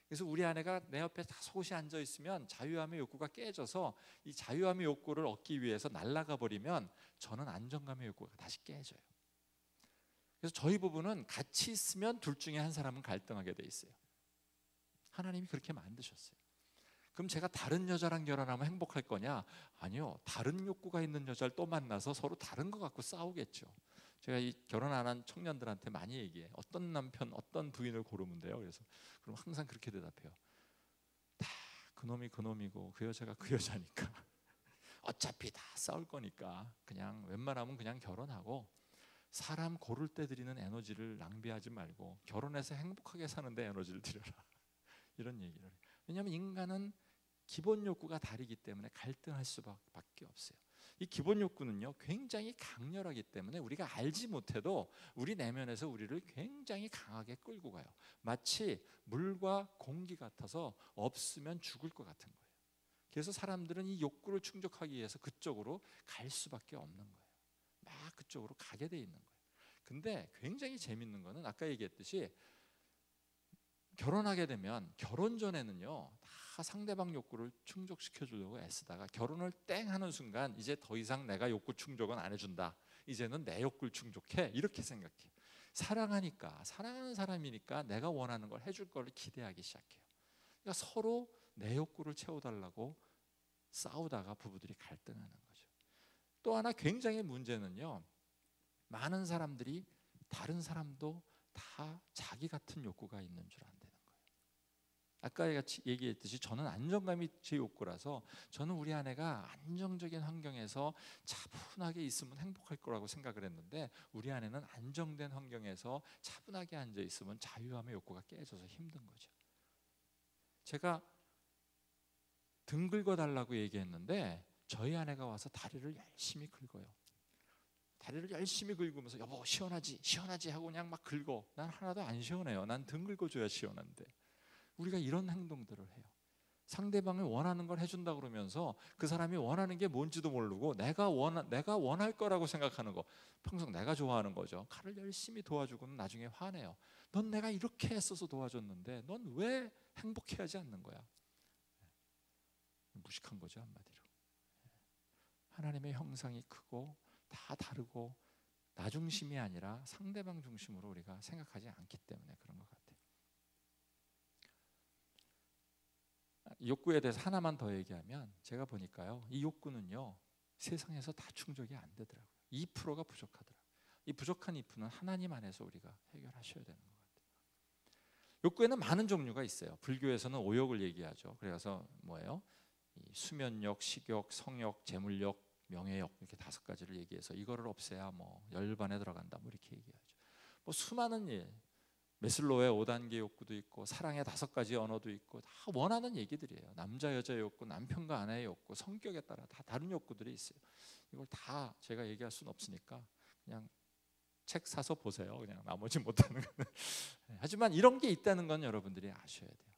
그래서 우리 아내가 내 옆에 다섯곳이 앉아 있으면 자유함의 욕구가 깨져서 이 자유함의 욕구를 얻기 위해서 날아가 버리면 저는 안정감의 욕구가 다시 깨져요. 그래서 저희 부부는 같이 있으면 둘 중에 한 사람은 갈등하게 돼 있어요. 하나님이 그렇게 만드셨어요. 그럼 제가 다른 여자랑 결혼하면 행복할 거냐? 아니요. 다른 욕구가 있는 여자를 또 만나서 서로 다른 거 갖고 싸우겠죠. 제가 이 결혼 안 한 청년들한테 많이 얘기해. 어떤 남편, 어떤 부인을 고르면 돼요? 그래서 그럼 항상 그렇게 대답해요. 다 그놈이 그놈이고 그 여자가 그 여자니까 어차피 다 싸울 거니까 그냥 웬만하면 그냥 결혼하고, 사람 고를 때 들이는 에너지를 낭비하지 말고 결혼해서 행복하게 사는데 에너지를 들여라. 이런 얘기를 해요. 왜냐하면 인간은 기본 욕구가 다르기 때문에 갈등할 수밖에 없어요. 이 기본 욕구는요, 굉장히 강렬하기 때문에 우리가 알지 못해도 우리 내면에서 우리를 굉장히 강하게 끌고 가요. 마치 물과 공기 같아서 없으면 죽을 것 같은 거예요. 그래서 사람들은 이 욕구를 충족하기 위해서 그쪽으로 갈 수밖에 없는 거예요. 막 그쪽으로 가게 돼 있는 거예요. 근데 굉장히 재밌는 거는 아까 얘기했듯이, 결혼하게 되면 결혼 전에는요 다 상대방 욕구를 충족시켜 주려고 애쓰다가 결혼을 땡 하는 순간 이제 더 이상 내가 욕구 충족은 안 해준다, 이제는 내 욕구를 충족해, 이렇게 생각해요. 사랑하니까, 사랑하는 사람이니까 내가 원하는 걸 해줄 걸 기대하기 시작해요. 그러니까 서로 내 욕구를 채워달라고 싸우다가 부부들이 갈등하는 거죠. 또 하나 굉장히 문제는요, 많은 사람들이 다른 사람도 다 자기 같은 욕구가 있는 줄 안 되는 거예요. 아까 얘기했듯이 저는 안정감이 제 욕구라서 저는 우리 아내가 안정적인 환경에서 차분하게 있으면 행복할 거라고 생각을 했는데 우리 아내는 안정된 환경에서 차분하게 앉아 있으면 자유함의 욕구가 깨져서 힘든 거죠. 제가 등 긁어달라고 얘기했는데 저희 아내가 와서 다리를 열심히 긁어요. 다리를 열심히 긁으면서 여보 시원하지 시원하지 하고 그냥 막 긁어. 난 하나도 안 시원해요. 난 등 긁어줘야 시원한데. 우리가 이런 행동들을 해요. 상대방이 원하는 걸 해준다 그러면서 그 사람이 원하는 게 뭔지도 모르고 내가 원할 거라고 생각하는 거, 평생 내가 좋아하는 거죠. 칼을 열심히 도와주고는 나중에 화내요. 넌 내가 이렇게 애써서 도와줬는데 넌 왜 행복해하지 않는 거야? 무식한 거죠, 한마디로. 하나님의 형상이 크고 다 다르고 나 중심이 아니라 상대방 중심으로 우리가 생각하지 않기 때문에 그런 것 같아요. 욕구에 대해서 하나만 더 얘기하면 제가 보니까요, 이 욕구는요 세상에서 다 충족이 안 되더라고요. 2%가 부족하더라고요. 이 부족한 2%는 하나님 안에서 우리가 해결하셔야 되는 것 같아요. 욕구에는 많은 종류가 있어요. 불교에서는 5욕을 얘기하죠. 그래서 뭐예요? 이 수면욕, 식욕, 성욕, 재물욕, 명예욕 이렇게 5가지를 얘기해서 이거를 없애야 뭐 열반에 들어간다 뭐 이렇게 얘기하죠. 뭐 수많은 일, 메슬로의 5단계 욕구도 있고 사랑의 5가지 언어도 있고 다 원하는 얘기들이에요. 남자 여자 욕구, 남편과 아내의 욕구, 성격에 따라 다 다른 욕구들이 있어요. 이걸 다 제가 얘기할 수는 없으니까 그냥 책 사서 보세요. 그냥 나머지 못하는 거는. 하지만 이런 게 있다는 건 여러분들이 아셔야 돼요.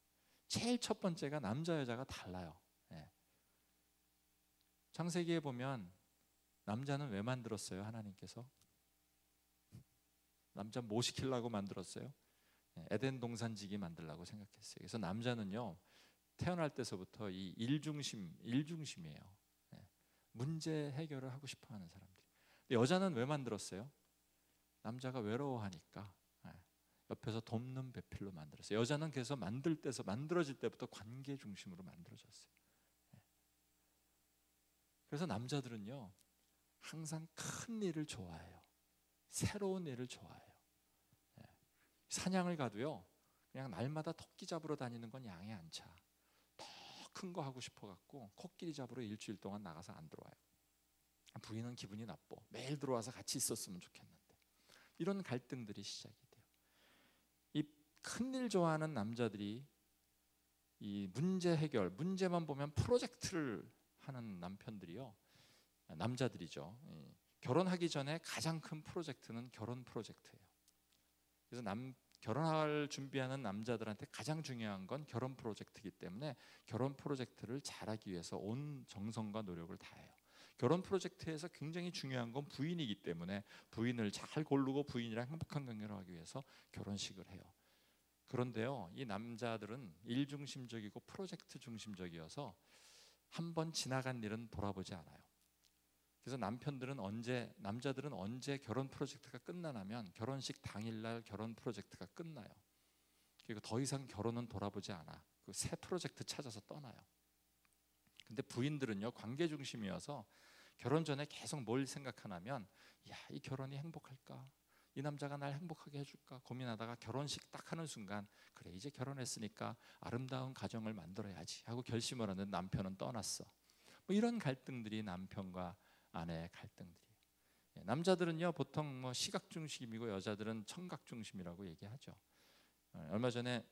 제일 첫 번째가 남자 여자가 달라요. 창세기에 보면 남자는 왜 만들었어요? 하나님께서 남자 뭐 시키려고 만들었어요? 에덴 동산지기 만들라고 생각했어요. 그래서 남자는요 태어날 때서부터 이 일중심이에요. 문제 해결을 하고 싶어하는 사람들이. 근데 여자는 왜 만들었어요? 남자가 외로워하니까 옆에서 돕는 배필로 만들었어요. 여자는 그래서 만들어질 때부터 관계 중심으로 만들어졌어요. 그래서 남자들은요 항상 큰 일을 좋아해요. 새로운 일을 좋아해요. 사냥을 가도요 그냥 날마다 토끼 잡으러 다니는 건 양이 안 차. 더 큰 거 하고 싶어 갖고 코끼리 잡으러 일주일 동안 나가서 안 들어와요. 부인은 기분이 나빠. 매일 들어와서 같이 있었으면 좋겠는데. 이런 갈등들이 시작이 돼요. 이 큰일 좋아하는 남자들이 이 문제 해결, 문제만 보면 프로젝트를 하는 남편들이요 남자들이죠. 결혼하기 전에 가장 큰 프로젝트는 결혼 프로젝트예요. 그래서 결혼할 준비하는 남자들한테 가장 중요한 건 결혼 프로젝트이기 때문에 결혼 프로젝트를 잘하기 위해서 온 정성과 노력을 다해요. 결혼 프로젝트에서 굉장히 중요한 건 부인이기 때문에 부인을 잘 고르고 부인이랑 행복한 관계를 하기 위해서 결혼식을 해요. 그런데요 이 남자들은 일 중심적이고 프로젝트 중심적이어서 한번 지나간 일은 돌아보지 않아요. 그래서 남자들은 언제 결혼 프로젝트가 끝나냐면 결혼식 당일날 결혼 프로젝트가 끝나요. 그리고 더 이상 결혼은 돌아보지 않아. 그 새 프로젝트 찾아서 떠나요. 근데 부인들은요 관계 중심이어서 결혼 전에 계속 뭘 생각하냐면 이 결혼이 행복할까? 이 남자가 날 행복하게 해줄까? 고민하다가 결혼식 딱 하는 순간 그래 이제 결혼했으니까 아름다운 가정을 만들어야지 하고 결심을 하는 남편은 떠났어. 뭐 이런 갈등들이 남편과 아내의 갈등들이에요. 남자들은요 보통 뭐 시각 중심이고 여자들은 청각 중심이라고 얘기하죠. 얼마 전에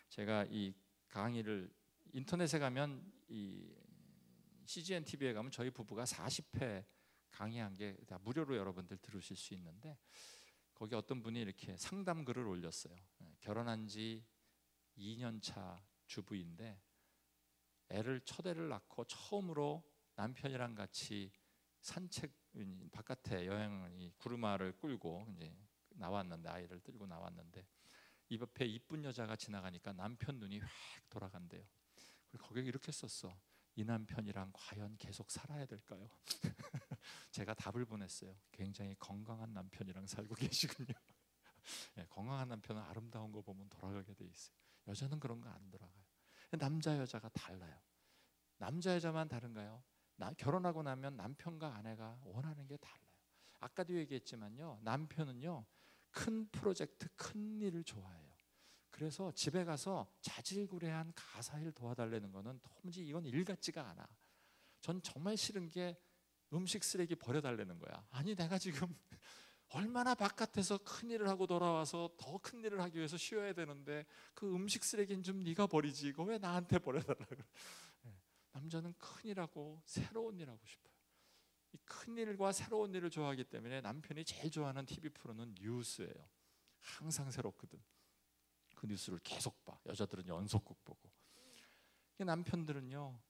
제가 이 강의를 인터넷에 가면 이 CGN TV에 가면 저희 부부가 40회 강의한 게 다 무료로 여러분들 들으실 수 있는데 거기 어떤 분이 이렇게 상담 글을 올렸어요. 결혼한 지 2년 차 주부인데 첫 애를 낳고 처음으로 남편이랑 같이 산책 바깥에 여행을 구르마를 끌고 이제 나왔는데 아이를 들고 나왔는데 이 옆에 이쁜 여자가 지나가니까 남편 눈이 확 돌아간대요. 그리고 거기에 이렇게 썼어. 이 남편이랑 과연 계속 살아야 될까요? 제가 답을 보냈어요. 굉장히 건강한 남편이랑 살고 계시군요. 건강한 남편은 아름다운 거 보면 돌아가게 돼 있어요. 여자는 그런 거 안 돌아가요. 남자 여자가 달라요. 남자 여자만 다른가요? 결혼하고 나면 남편과 아내가 원하는 게 달라요. 아까도 얘기했지만요 남편은요 큰 프로젝트, 큰 일을 좋아해요. 그래서 집에 가서 자질구레한 가사일 도와달라는 거는 도무지 이건 일 같지가 않아. 전 정말 싫은 게 음식 쓰레기 버려달라는 거야. 아니 내가 지금 얼마나 바깥에서 큰 일을 하고 돌아와서 더 큰 일을 하기 위해서 쉬어야 되는데 그 음식 쓰레기는 좀 네가 버리지 이거 왜 나한테 버려달라고. 남자는 큰 일하고 새로운 일 하고 싶어요. 이 큰 일과 새로운 일을 좋아하기 때문에 남편이 제일 좋아하는 TV 프로는 뉴스예요. 항상 새롭거든. 그 뉴스를 계속 봐. 여자들은 연속극 보고. 남편들은요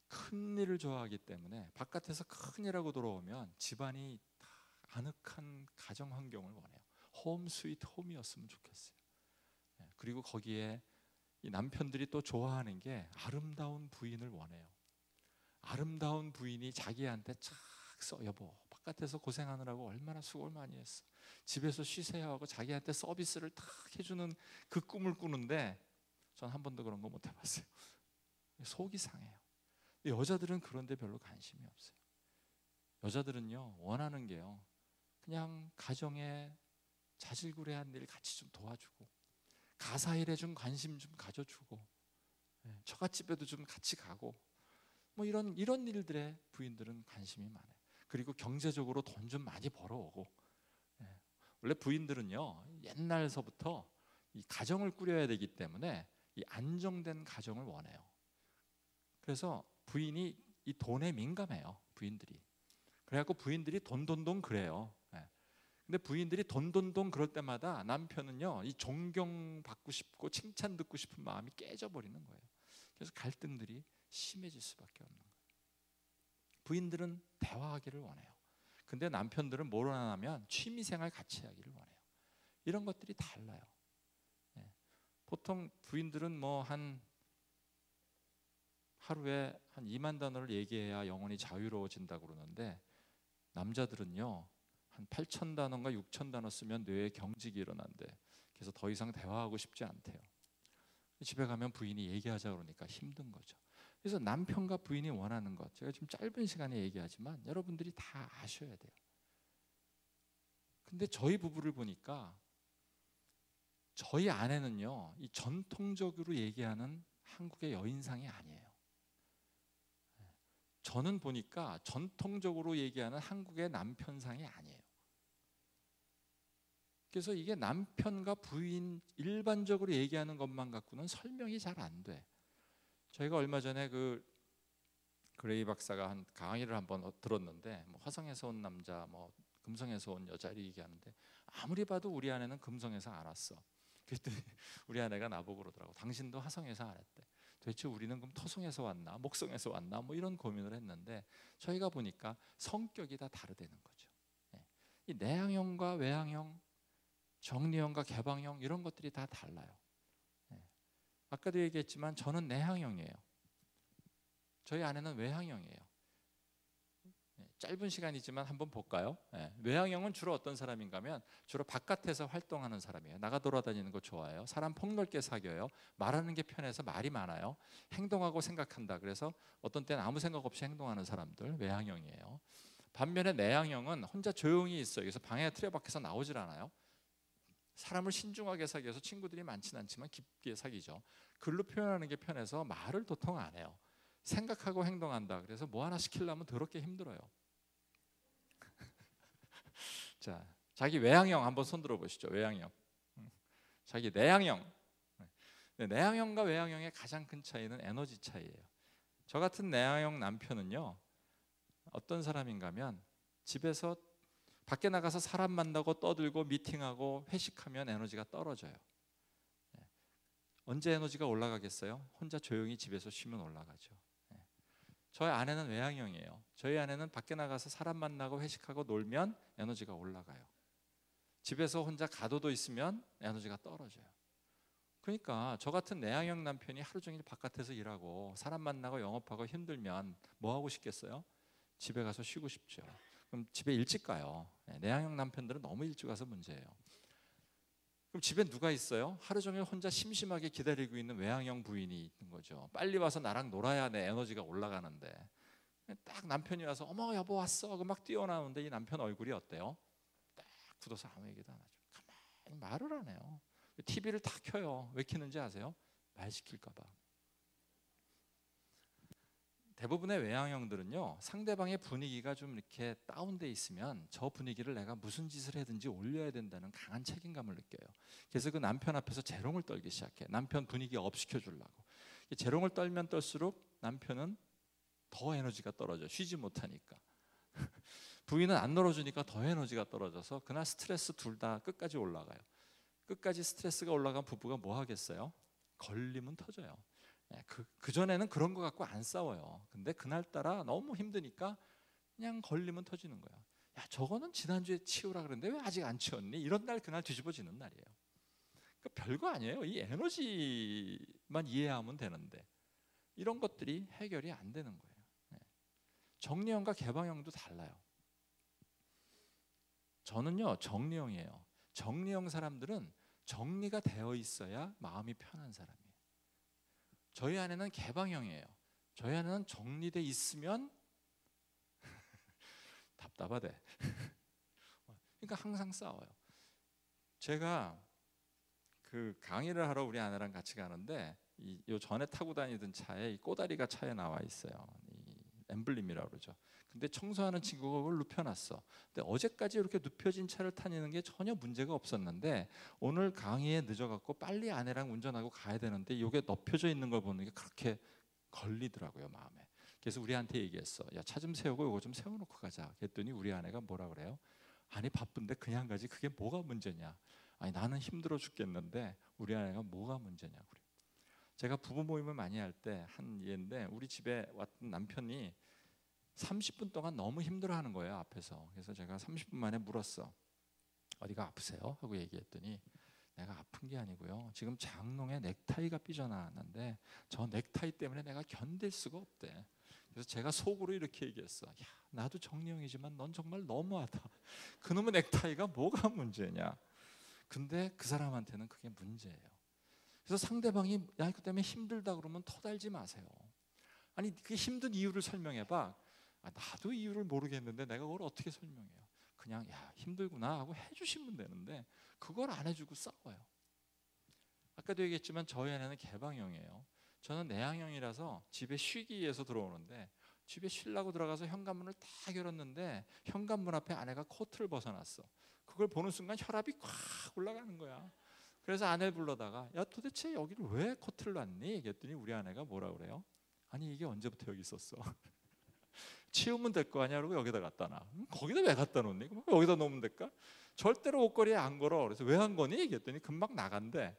큰 일을 좋아하기 때문에 바깥에서 큰 일하고 돌아오면 집안이 다 아늑한 가정 환경을 원해요. 홈 스위트 홈이었으면 좋겠어요. 그리고 거기에 이 남편들이 또 좋아하는 게 아름다운 부인을 원해요. 아름다운 부인이 자기한테 착 써. 여보 바깥에서 고생하느라고 얼마나 수고를 많이 했어. 집에서 쉬세요 하고 자기한테 서비스를 탁 해주는 그 꿈을 꾸는데 전 한 번도 그런 거 못 해봤어요. 속이 상해요. 여자들은 그런데 별로 관심이 없어요. 여자들은요 원하는 게요 그냥 가정에 자질구레한 일 같이 좀 도와주고 가사일에 좀 관심 좀 가져주고 처갓집에도 좀 같이 가고 뭐 이런 일들에 부인들은 관심이 많아요. 그리고 경제적으로 돈 좀 많이 벌어오고. 원래 부인들은요 옛날서부터 이 가정을 꾸려야 되기 때문에 이 안정된 가정을 원해요. 그래서 부인이 이 돈에 민감해요. 부인들이. 그래갖고 부인들이 돈 그래요. 근데 부인들이 돈 그럴 때마다 남편은요 이 존경받고 싶고 칭찬 듣고 싶은 마음이 깨져버리는 거예요. 그래서 갈등들이 심해질 수밖에 없는 거예요. 부인들은 대화하기를 원해요. 근데 남편들은 뭘 원하냐면 취미생활 같이 하기를 원해요. 이런 것들이 달라요. 보통 부인들은 뭐 한 하루에 한 2만 단어를 얘기해야 영혼이 자유로워진다고 그러는데 남자들은요 한 8천 단어인가 6천 단어 쓰면 뇌에 경직이 일어난대. 그래서 더 이상 대화하고 싶지 않대요. 집에 가면 부인이 얘기하자 그러니까 힘든 거죠. 그래서 남편과 부인이 원하는 것, 제가 지금 짧은 시간에 얘기하지만 여러분들이 다 아셔야 돼요. 근데 저희 부부를 보니까 저희 아내는요 이 전통적으로 얘기하는 한국의 여인상이 아니에요. 저는 보니까 전통적으로 얘기하는 한국의 남편상이 아니에요. 그래서 이게 남편과 부인 일반적으로 얘기하는 것만 갖고는 설명이 잘 안 돼. 저희가 얼마 전에 그 그레이 박사가 한 강의를 한번 들었는데 뭐 화성에서 온 남자, 뭐 금성에서 온 여자 이렇게 얘기하는데 아무리 봐도 우리 아내는 금성에서 안 왔어. 그랬더니 우리 아내가 나보고 그러더라고. 당신도 화성에서 안 왔대. 도대체 우리는 그럼 토성에서 왔나 목성에서 왔나 뭐 이런 고민을 했는데 저희가 보니까 성격이 다 다르다는 거죠. 이 내향형과 외향형, 정리형과 개방형 이런 것들이 다 달라요. 아까도 얘기했지만 저는 내향형이에요. 저희 아내는 외향형이에요. 짧은 시간이지만 한번 볼까요? 외향형은 주로 어떤 사람인가 하면 주로 바깥에서 활동하는 사람이에요. 나가 돌아다니는 거 좋아해요. 사람 폭넓게 사귀어요. 말하는 게 편해서 말이 많아요. 행동하고 생각한다. 그래서 어떤 때는 아무 생각 없이 행동하는 사람들 외향형이에요. 반면에 내향형은 혼자 조용히 있어요. 그래서 방에 틀에 밖에서 나오질 않아요. 사람을 신중하게 사귀어서 친구들이 많지는 않지만 깊게 사귀죠. 글로 표현하는 게 편해서 말을 도통 안 해요. 생각하고 행동한다. 그래서 뭐 하나 시키려면 더럽게 힘들어요. 자, 자기 외향형 한번 손 들어 보시죠. 외향형. 자기 내향형. 내향형과 외향형의 가장 큰 차이는 에너지 차이예요. 저 같은 내향형 남편은요 어떤 사람인가 하면 집에서 밖에 나가서 사람 만나고 떠들고 미팅하고 회식하면 에너지가 떨어져요. 언제 에너지가 올라가겠어요? 혼자 조용히 집에서 쉬면 올라가죠. 저희 아내는 외향형이에요. 저희 아내는 밖에 나가서 사람 만나고 회식하고 놀면 에너지가 올라가요. 집에서 혼자 가둬도 있으면 에너지가 떨어져요. 그러니까 저 같은 내향형 남편이 하루 종일 바깥에서 일하고 사람 만나고 영업하고 힘들면 뭐 하고 싶겠어요? 집에 가서 쉬고 싶죠. 그럼 집에 일찍 가요. 내향형 남편들은 너무 일찍 와서 문제예요. 그럼 집에 누가 있어요? 하루 종일 혼자 심심하게 기다리고 있는 외향형 부인이 있는 거죠. 빨리 와서 나랑 놀아야 내 에너지가 올라가는데 딱 남편이 와서 어머 여보 왔어 막 뛰어나오는데 이 남편 얼굴이 어때요? 딱 굳어서 아무 얘기도 안 하죠. 말을 안 해요. TV를 다 켜요. 왜 켜는지 아세요? 말 시킬까 봐. 대부분의 외향형들은요, 상대방의 분위기가 좀 이렇게 다운돼 있으면 저 분위기를 내가 무슨 짓을 해든지 올려야 된다는 강한 책임감을 느껴요. 그래서 그 남편 앞에서 재롱을 떨기 시작해. 남편 분위기 업 시켜주려고. 재롱을 떨면 떨수록 남편은 더 에너지가 떨어져. 쉬지 못하니까. 부인은 안 놀아주니까 더 에너지가 떨어져서 그날 스트레스 둘 다 끝까지 올라가요. 끝까지 스트레스가 올라간 부부가 뭐 하겠어요? 걸리면 터져요. 그전에는 그런 거 갖고 안 싸워요. 근데 그날따라 너무 힘드니까 그냥 걸리면 터지는 거야. 야, 저거는 지난주에 치우라 그랬는데 왜 아직 안 치웠니? 이런 날 그날 뒤집어지는 날이에요. 그러니까 별거 아니에요. 이 에너지만 이해하면 되는데 이런 것들이 해결이 안 되는 거예요. 정리형과 개방형도 달라요. 저는요, 정리형이에요. 정리형 사람들은 정리가 되어 있어야 마음이 편한 사람이에요. 저희 아내는 개방형이에요. 저희 아내는 정리돼 있으면 답답하대. 그러니까 항상 싸워요. 제가 그 강의를 하러 우리 아내랑 같이 가는데 요 전에 타고 다니던 차에 이 꼬다리가 차에 나와 있어요. 이 엠블림이라고 그러죠. 근데 청소하는 친구가 그걸 눕혀놨어. 근데 어제까지 이렇게 눕혀진 차를 타는 게 전혀 문제가 없었는데 오늘 강의에 늦어갖고 빨리 아내랑 운전하고 가야 되는데 이게 눕혀져 있는 걸 보는 게 그렇게 걸리더라고요, 마음에. 그래서 우리한테 얘기했어. 야, 차 좀 세우고 이거 좀 세워놓고 가자. 그랬더니 우리 아내가 뭐라 그래요? 아니 바쁜데 그냥 가지 그게 뭐가 문제냐. 아니 나는 힘들어 죽겠는데 우리 아내가 뭐가 문제냐고 그래요. 제가 부부 모임을 많이 할 때 한 예인데 우리 집에 왔던 남편이 30분 동안 너무 힘들어하는 거예요, 앞에서. 그래서 제가 30분 만에 물었어. 어디가 아프세요? 하고 얘기했더니 내가 아픈 게 아니고요, 지금 장롱에 넥타이가 삐져나왔는데 저 넥타이 때문에 내가 견딜 수가 없대. 그래서 제가 속으로 이렇게 얘기했어. 야, 나도 정리형이지만 넌 정말 너무하다. 그놈의 넥타이가 뭐가 문제냐. 근데 그 사람한테는 그게 문제예요. 그래서 상대방이 야, 그 때문에 힘들다 그러면 터달지 마세요. 아니 그 힘든 이유를 설명해봐. 나도 이유를 모르겠는데 내가 그걸 어떻게 설명해요? 그냥 야 힘들구나 하고 해주시면 되는데 그걸 안 해주고 싸워요. 아까도 얘기했지만 저희 아내는 개방형이에요. 저는 내향형이라서 집에 쉬기 위해서 들어오는데 집에 쉬려고 들어가서 현관문을 딱 열었는데 현관문 앞에 아내가 코트를 벗어놨어. 그걸 보는 순간 혈압이 콱 올라가는 거야. 그래서 아내를 불러다가 야 도대체 여기를 왜 코트를 놨니? 얘기했더니 우리 아내가 뭐라 그래요? 아니 이게 언제부터 여기 있었어? 치우면 될 거 아니야? 그러고 여기다 갖다 놔. 거기다 왜 갖다 놓니? 그럼 여기다 놓으면 될까? 절대로 옷걸이에 안 걸어. 그래서 왜 안 거니? 얘기했더니 금방 나간대.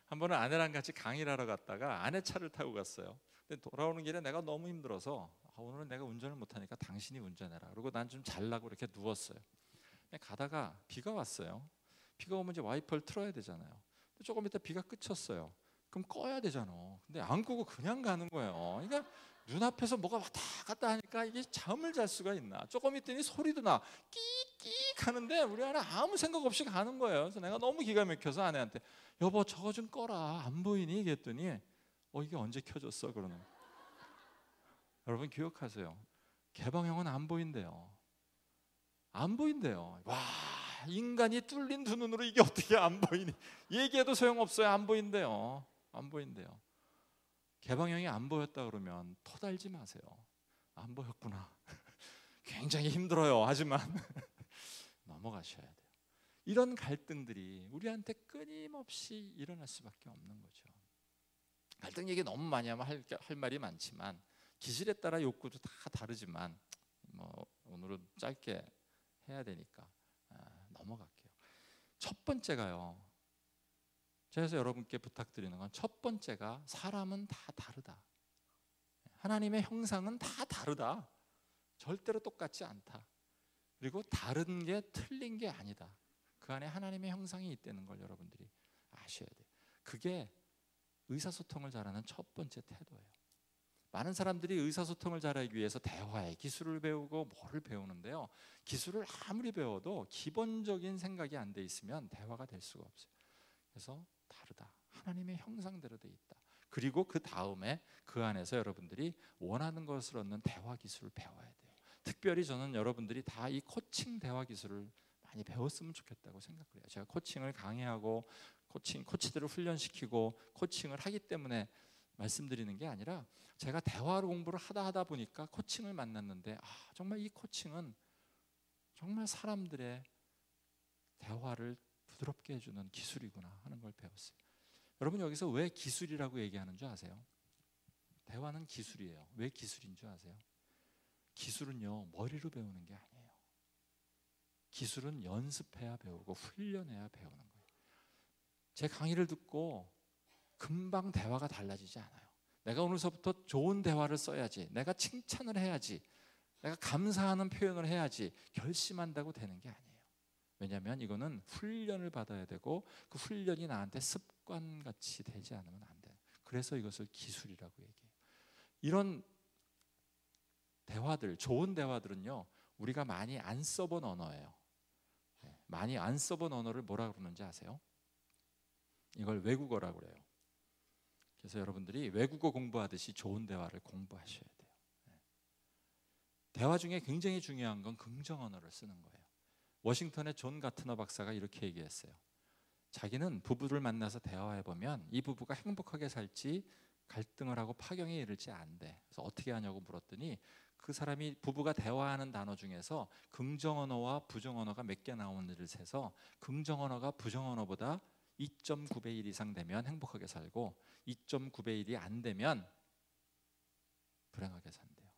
한 번은 아내랑 같이 강의를 하러 갔다가 아내 차를 타고 갔어요. 근데 돌아오는 길에 내가 너무 힘들어서 오늘은 내가 운전을 못하니까 당신이 운전해라. 그리고 난 좀 잘라고 이렇게 누웠어요. 가다가 비가 왔어요. 비가 오면 이제 와이퍼를 틀어야 되잖아요. 조금 이따 비가 그쳤어요. 그럼 꺼야 되잖아. 근데 안 끄고 그냥 가는 거예요. 그러니까 눈앞에서 뭐가 왔다 갔다 하니까 이게 잠을 잘 수가 있나. 조금 있더니 소리도 나. 끼익 하는데 우리 아내 아무 생각 없이 가는 거예요. 그래서 내가 너무 기가 막혀서 아내한테 여보 저거 좀 꺼라. 안 보이니? 그랬더니 이게 언제 켜졌어? 그러는. 여러분 기억하세요. 개방형은 안 보인대요. 안 보인대요. 와, 인간이 뚫린 두 눈으로 이게 어떻게 안 보이니? 얘기해도 소용없어요. 안 보인대요. 안 보인대요. 개방형이 안 보였다 그러면 토달지 마세요. 안 보였구나. 굉장히 힘들어요. 하지만 넘어가셔야 돼요. 이런 갈등들이 우리한테 끊임없이 일어날 수밖에 없는 거죠. 갈등 얘기 너무 많이 하면 할 말이 많지만 기질에 따라 욕구도 다 다르지만 뭐 오늘은 짧게 해야 되니까 넘어갈게요. 첫 번째가요. 그래서 여러분께 부탁드리는 건 첫 번째가 사람은 다 다르다. 하나님의 형상은 다 다르다. 절대로 똑같지 않다. 그리고 다른 게 틀린 게 아니다. 그 안에 하나님의 형상이 있다는 걸 여러분들이 아셔야 돼요. 그게 의사소통을 잘하는 첫 번째 태도예요. 많은 사람들이 의사소통을 잘하기 위해서 대화의 기술을 배우고 뭐를 배우는데요. 기술을 아무리 배워도 기본적인 생각이 안 돼 있으면 대화가 될 수가 없어요. 그래서 다르다. 하나님의 형상대로 돼 있다. 그리고 그 다음에 그 안에서 여러분들이 원하는 것을 얻는 대화 기술을 배워야 돼요. 특별히 저는 여러분들이 다 이 코칭 대화 기술을 많이 배웠으면 좋겠다고 생각해요. 제가 코칭을 강의하고 코치들을 훈련시키고 코칭을 하기 때문에 말씀드리는 게 아니라 제가 대화 공부를 하다 보니까 코칭을 만났는데 정말 이 코칭은 정말 사람들의 대화를 부드럽게 해주는 기술이구나 하는 걸 배웠어요. 여러분 여기서 왜 기술이라고 얘기하는 줄 아세요? 대화는 기술이에요. 왜 기술인 줄 아세요? 기술은요 머리로 배우는 게 아니에요. 기술은 연습해야 배우고 훈련해야 배우는 거예요. 제 강의를 듣고 금방 대화가 달라지지 않아요. 내가 오늘서부터 좋은 대화를 써야지, 내가 칭찬을 해야지, 내가 감사하는 표현을 해야지 결심한다고 되는 게 아니에요. 왜냐하면 이거는 훈련을 받아야 되고 그 훈련이 나한테 습관같이 되지 않으면 안 돼요. 그래서 이것을 기술이라고 얘기해요. 이런 대화들, 좋은 대화들은요 우리가 많이 안 써본 언어예요. 많이 안 써본 언어를 뭐라 그러는지 아세요? 이걸 외국어라고 그래요. 그래서 여러분들이 외국어 공부하듯이 좋은 대화를 공부하셔야 돼요. 대화 중에 굉장히 중요한 건 긍정 언어를 쓰는 거예요. 워싱턴의 존 가트너 박사가 이렇게 얘기했어요. 자기는 부부를 만나서 대화해보면 이 부부가 행복하게 살지 갈등을 하고 파경에 이를지 않대. 그래서 어떻게 하냐고 물었더니 그 사람이 부부가 대화하는 단어 중에서 긍정 언어와 부정 언어가 몇 개 나오는지를 세서 긍정 언어가 부정 언어보다 2.9배 1 이상 되면 행복하게 살고 2.9배 1이 안 되면 불행하게 산대요.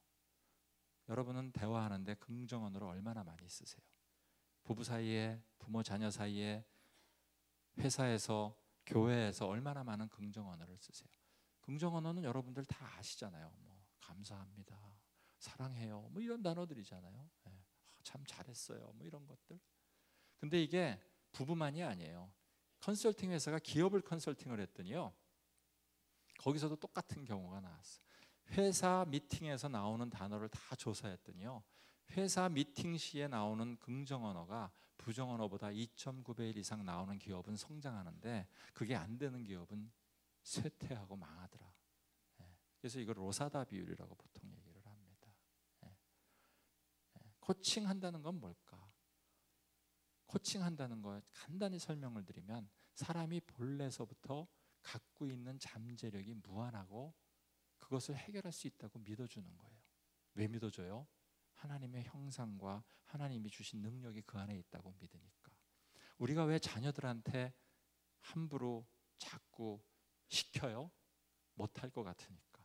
여러분은 대화하는데 긍정 언어를 얼마나 많이 쓰세요? 부부 사이에, 부모 자녀 사이에, 회사에서, 교회에서 얼마나 많은 긍정 언어를 쓰세요? 긍정 언어는 여러분들 다 아시잖아요. 뭐 감사합니다, 사랑해요, 뭐 이런 단어들이잖아요. 참 잘했어요, 뭐 이런 것들. 근데 이게 부부만이 아니에요. 컨설팅 회사가 기업을 컨설팅을 했더니요 거기서도 똑같은 경우가 나왔어요. 회사 미팅에서 나오는 단어를 다 조사했더니요 회사 미팅 시에 나오는 긍정 언어가 부정 언어보다 2.9배 1 이상 나오는 기업은 성장하는데 그게 안 되는 기업은 쇠퇴하고 망하더라. 그래서 이걸 로사다 비율이라고 보통 얘기를 합니다. 코칭한다는 건 뭘까? 코칭한다는 거 간단히 설명을 드리면 사람이 본래서부터 갖고 있는 잠재력이 무한하고 그것을 해결할 수 있다고 믿어주는 거예요. 왜 믿어줘요? 하나님의 형상과 하나님이 주신 능력이 그 안에 있다고 믿으니까. 우리가 왜 자녀들한테 함부로 자꾸 시켜요? 못할 것 같으니까.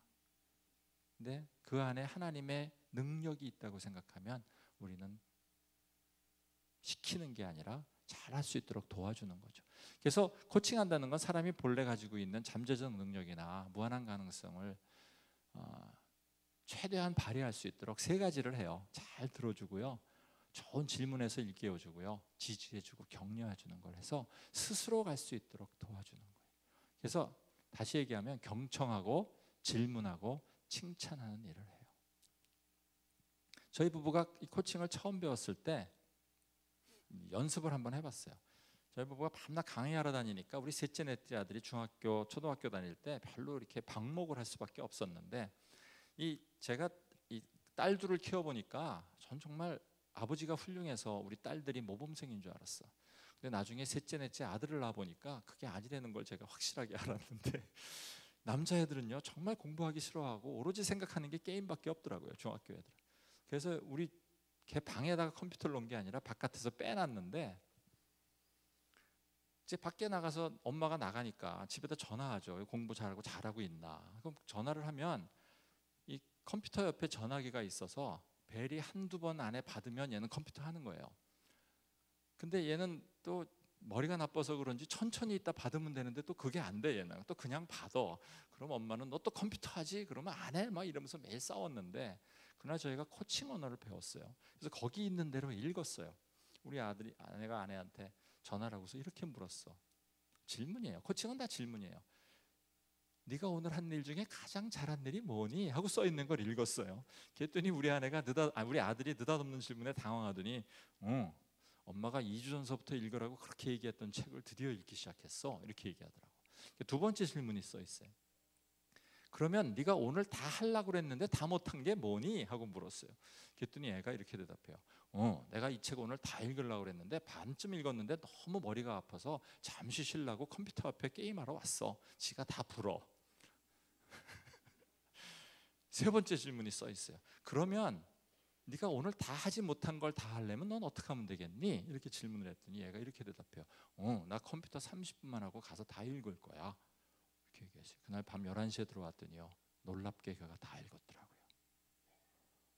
근데 그 안에 하나님의 능력이 있다고 생각하면 우리는 시키는 게 아니라 잘할 수 있도록 도와주는 거죠. 그래서 코칭한다는 건 사람이 본래 가지고 있는 잠재적 능력이나 무한한 가능성을 최대한 발휘할 수 있도록 세 가지를 해요. 잘 들어주고요, 좋은 질문에서 일깨워주고요, 지지해주고 격려해주는 걸 해서 스스로 갈 수 있도록 도와주는 거예요. 그래서 다시 얘기하면 경청하고 질문하고 칭찬하는 일을 해요. 저희 부부가 이 코칭을 처음 배웠을 때 연습을 한번 해봤어요. 저희 부부가 밤낮 강의하러 다니니까 우리 셋째 넷째 아들이 중학교 초등학교 다닐 때 별로 이렇게 방목을 할 수밖에 없었는데 제가 이 딸들을 키워보니까 전 정말 아버지가 훌륭해서 우리 딸들이 모범생인 줄 알았어. 근데 나중에 셋째 넷째 아들을 낳아보니까 그게 아니라는 걸 제가 확실하게 알았는데 남자애들은요 정말 공부하기 싫어하고 오로지 생각하는 게 게임밖에 없더라고요, 중학교 애들은. 그래서 우리 걔 방에다가 컴퓨터를 놓은 게 아니라 바깥에서 빼놨는데 이제 밖에 나가서 엄마가 나가니까 집에다 전화하죠. 공부 잘하고 있나. 그럼 전화를 하면 이 컴퓨터 옆에 전화기가 있어서 벨이 한두 번 안에 받으면 얘는 컴퓨터 하는 거예요. 근데 얘는 또 머리가 나빠서 그런지 천천히 있다 받으면 되는데 또 그게 안 돼. 얘는 또 그냥 받아. 그럼 엄마는 너 또 컴퓨터 하지? 그러면 안 해? 막 이러면서 매일 싸웠는데 그날 저희가 코칭 언어를 배웠어요. 그래서 거기 있는 대로 읽었어요. 우리 아내가 아내한테 전화를 하고서 이렇게 물었어. 질문이에요. 코칭은 다 질문이에요. 네가 오늘 한 일 중에 가장 잘한 일이 뭐니? 하고 써 있는 걸 읽었어요. 그랬더니 우리 아들이 느닷없는 질문에 당황하더니 엄마가 2주 전서부터 읽으라고 그렇게 얘기했던 책을 드디어 읽기 시작했어. 이렇게 얘기하더라고. 두 번째 질문이 써 있어요. 그러면 네가 오늘 다 하려고 그랬는데 다 못한 게 뭐니? 하고 물었어요. 그랬더니 애가 이렇게 대답해요. 내가 이 책 오늘 다 읽으려고 그랬는데 반쯤 읽었는데 너무 머리가 아파서 잠시 쉬려고 컴퓨터 앞에 게임하러 왔어. 지가 다 불어. 세 번째 질문이 써 있어요. 그러면 네가 오늘 다 하지 못한 걸 다 하려면 넌 어떻게 하면 되겠니? 이렇게 질문을 했더니 얘가 이렇게 대답해요. 나 컴퓨터 30분만 하고 가서 다 읽을 거야. 이렇게 얘기했어요. 그날 밤 11시에 들어왔더니요, 놀랍게 걔가 다 읽었더라고요.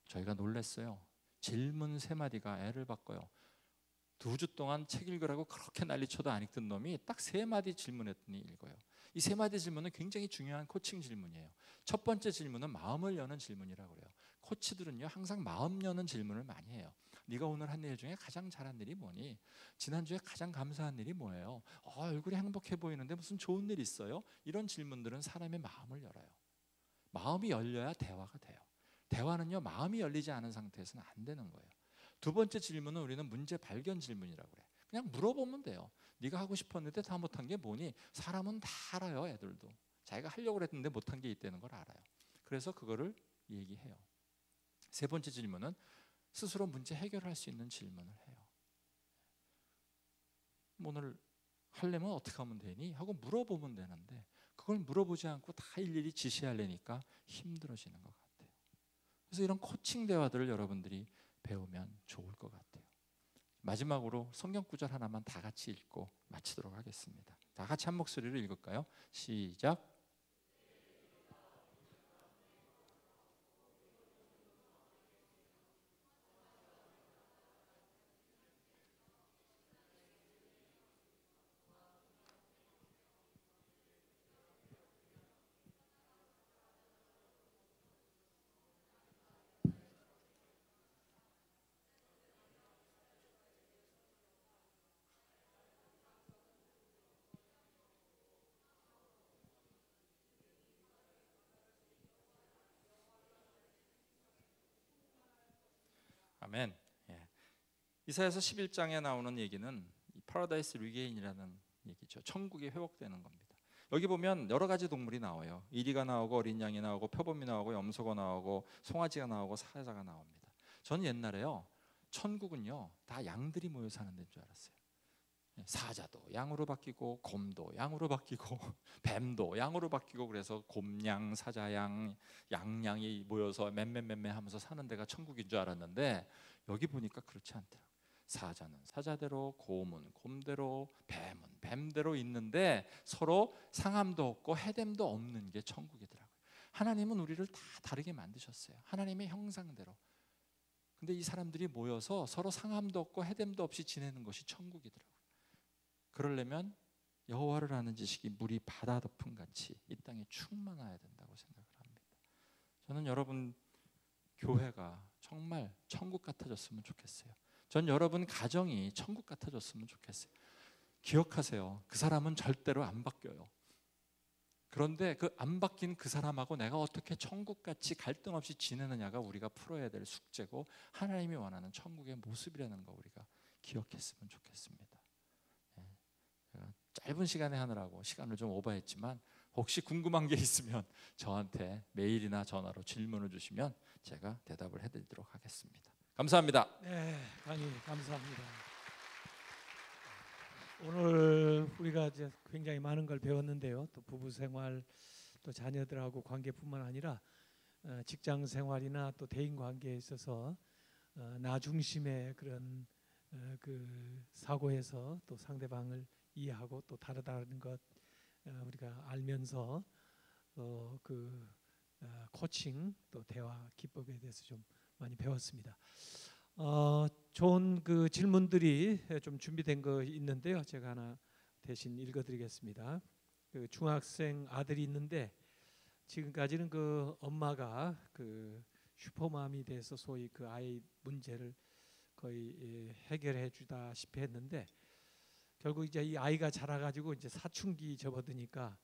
저희가 놀랐어요. 질문 3마디가 애를 바꿔요. 2주 동안 책 읽으라고 그렇게 난리쳐도 안 읽던 놈이 딱 3마디 질문했더니 읽어요. 이 3마디 질문은 굉장히 중요한 코칭 질문이에요. 첫 번째 질문은 마음을 여는 질문이라고 그래요. 코치들은요, 항상 마음 여는 질문을 많이 해요. 네가 오늘 한 일 중에 가장 잘한 일이 뭐니? 지난주에 가장 감사한 일이 뭐예요? 얼굴이 행복해 보이는데 무슨 좋은 일 있어요? 이런 질문들은 사람의 마음을 열어요. 마음이 열려야 대화가 돼요. 대화는요, 마음이 열리지 않은 상태에서는 안 되는 거예요. 두 번째 질문은 우리는 문제 발견 질문이라고 그래요. 그냥 물어보면 돼요. 네가 하고 싶었는데 다 못한 게 뭐니? 사람은 다 알아요. 애들도 자기가 하려고 했는데 못한 게 있다는 걸 알아요. 그래서 그거를 얘기해요. 세 번째 질문은 스스로 문제 해결할 수 있는 질문을 해요. 오늘 하려면 어떻게 하면 되니? 하고 물어보면 되는데 그걸 물어보지 않고 다 일일이 지시하려니까 힘들어지는 것 같아요. 그래서 이런 코칭 대화들을 여러분들이 배우면 좋을 것 같아요. 마지막으로 성경 구절 하나만 다 같이 읽고 마치도록 하겠습니다. 다 같이 한 목소리로 읽을까요? 시작. 아멘. 예. 이사야서 11장에 나오는 얘기는 파라다이스 리게인이라는 얘기죠. 천국이 회복되는 겁니다. 여기 보면 여러 가지 동물이 나와요. 이리가 나오고 어린 양이 나오고 표범이 나오고 염소가 나오고 송아지가 나오고 사자가 나옵니다. 저는 옛날에요, 천국은요 다 양들이 모여 사는 데인 줄 알았어요. 사자도 양으로 바뀌고 곰도 양으로 바뀌고 뱀도 양으로 바뀌고 그래서 곰양, 사자양, 양양이 모여서 맴매 하면서 사는 데가 천국인 줄 알았는데 여기 보니까 그렇지 않더라고요. 사자는 사자대로, 곰은 곰대로, 뱀은 뱀대로 있는데 서로 상함도 없고 해됨도 없는 게 천국이더라고요. 하나님은 우리를 다 다르게 만드셨어요. 하나님의 형상대로. 근데 이 사람들이 모여서 서로 상함도 없고 해됨도 없이 지내는 것이 천국이더라고요. 그러려면 여호와를 아는 지식이 물이 바다 덮음 같이 이 땅에 충만해야 된다고 생각을 합니다. 저는 여러분 교회가 정말 천국 같아졌으면 좋겠어요. 전 여러분 가정이 천국 같아졌으면 좋겠어요. 기억하세요. 그 사람은 절대로 안 바뀌어요. 그런데 그 안 바뀐 그 사람하고 내가 어떻게 천국같이 갈등 없이 지내느냐가 우리가 풀어야 될 숙제고 하나님이 원하는 천국의 모습이라는 거 우리가 기억했으면 좋겠습니다. 짧은 시간에 하느라고 시간을 좀 오버했지만 혹시 궁금한 게 있으면 저한테 메일이나 전화로 질문을 주시면 제가 대답을 해드리도록 하겠습니다. 감사합니다. 네, 강의 감사합니다. 오늘 우리가 이제 굉장히 많은 걸 배웠는데요. 또 부부 생활, 또 자녀들하고 관계뿐만 아니라 직장 생활이나 또 대인 관계에 있어서 나 중심의 그런 그 사고에서 또 상대방을 이해하고 또 다르다는 것 우리가 알면서 코칭 또 대화 기법에 대해서 좀 많이 배웠습니다. 좋은 그 질문들이 좀 준비된 거 있는데요. 제가 하나 대신 읽어드리겠습니다. 그 중학생 아들이 있는데 지금까지는 그 엄마가 그 슈퍼맘이 돼서 소위 그 아이 문제를 거의 해결해 주다시피 했는데 결국 이제 이 아이가 자라가지고 이제 사춘기 접어드니까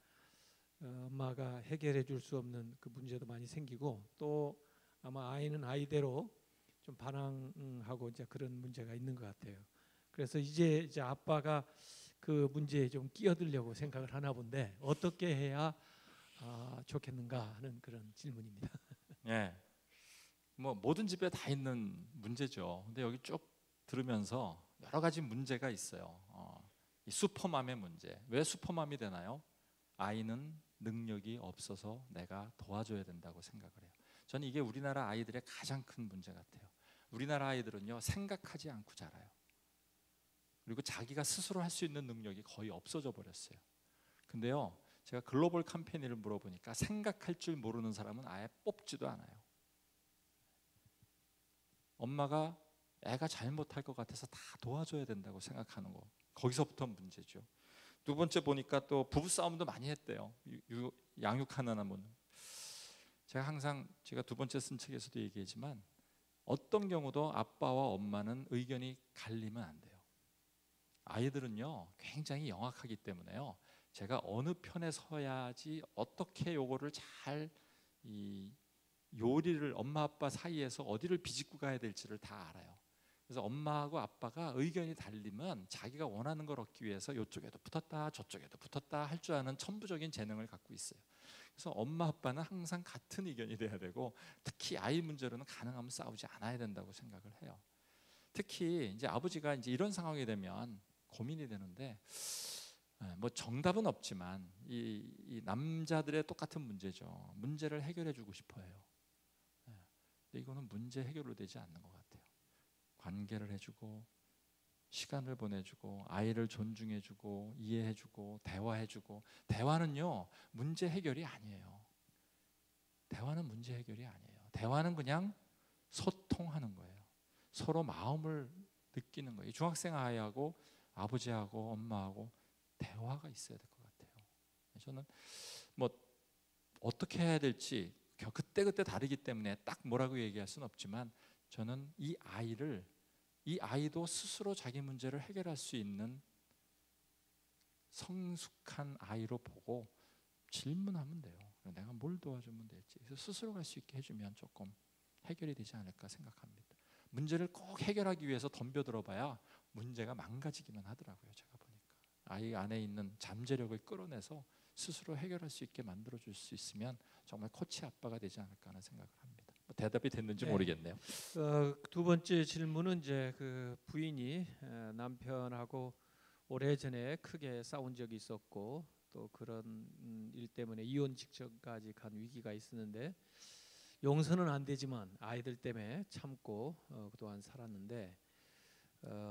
엄마가 해결해 줄 수 없는 그 문제도 많이 생기고 또 아마 아이는 아이대로 좀 반항하고 이제 그런 문제가 있는 것 같아요. 그래서 이제 아빠가 그 문제에 좀 끼어들려고 생각을 하나 본데 어떻게 해야 좋겠는가 하는 그런 질문입니다. 예, 뭐 모든 집에 다 있는 문제죠. 근데 여기 쭉 들으면서 여러 가지 문제가 있어요. 이 슈퍼맘의 문제. 왜 슈퍼맘이 되나요? 아이는 능력이 없어서 내가 도와줘야 된다고 생각을 해요. 저는 이게 우리나라 아이들의 가장 큰 문제 같아요. 우리나라 아이들은요, 생각하지 않고 자라요. 그리고 자기가 스스로 할 수 있는 능력이 거의 없어져 버렸어요. 근데요, 제가 글로벌 캠페인을 물어보니까 생각할 줄 모르는 사람은 아예 뽑지도 않아요. 엄마가 애가 잘못할 것 같아서 다 도와줘야 된다고 생각하는 거, 거기서부터 문제죠. 두 번째 보니까 또 부부싸움도 많이 했대요. 양육하는 분. 제가 두 번째 쓴 책에서도 얘기했지만 어떤 경우도 아빠와 엄마는 의견이 갈리면 안 돼요. 아이들은요, 굉장히 영악하기 때문에요, 제가 어느 편에 서야지, 어떻게 요거를 잘 요리를 엄마 아빠 사이에서 어디를 비집고 가야 될지를 다 알아요. 그래서 엄마하고 아빠가 의견이 달리면 자기가 원하는 걸 얻기 위해서 이쪽에도 붙었다 저쪽에도 붙었다 할 줄 아는 천부적인 재능을 갖고 있어요. 그래서 엄마 아빠는 항상 같은 의견이 돼야 되고, 특히 아이 문제로는 가능하면 싸우지 않아야 된다고 생각을 해요. 특히 이제 아버지가 이제 이런 상황이 되면 고민이 되는데, 뭐 정답은 없지만 이 남자들의 똑같은 문제죠. 문제를 해결해 주고 싶어 해요. 근데 이거는 문제 해결로 되지 않는 것 같아요. 관계를 해주고 시간을 보내주고 아이를 존중해주고 이해해주고 대화해주고. 대화는요, 문제 해결이 아니에요. 대화는 문제 해결이 아니에요. 대화는 그냥 소통하는 거예요. 서로 마음을 느끼는 거예요. 중학생 아이하고 아버지하고 엄마하고 대화가 있어야 될 것 같아요. 저는 뭐 어떻게 해야 될지 그때그때 다르기 때문에 딱 뭐라고 얘기할 수는 없지만, 저는 이 아이도 스스로 자기 문제를 해결할 수 있는 성숙한 아이로 보고 질문하면 돼요. 내가 뭘 도와주면 될지. 그래서 스스로 갈 수 있게 해주면 조금 해결이 되지 않을까 생각합니다. 문제를 꼭 해결하기 위해서 덤벼들어봐야 문제가 망가지기만 하더라고요. 제가 보니까 아이 안에 있는 잠재력을 끌어내서 스스로 해결할 수 있게 만들어줄 수 있으면 정말 코치 아빠가 되지 않을까 하는 생각을 합니다. 대답이 됐는지 모르겠네요. 두 번째 질문은 이제 그 부인이 남편하고 오래전에 크게 싸운 적이 있었고, 또 그런 일 때문에 이혼 직전까지 간 위기가 있었는데, 용서는 안 되지만 아이들 때문에 참고 그동안 살았는데,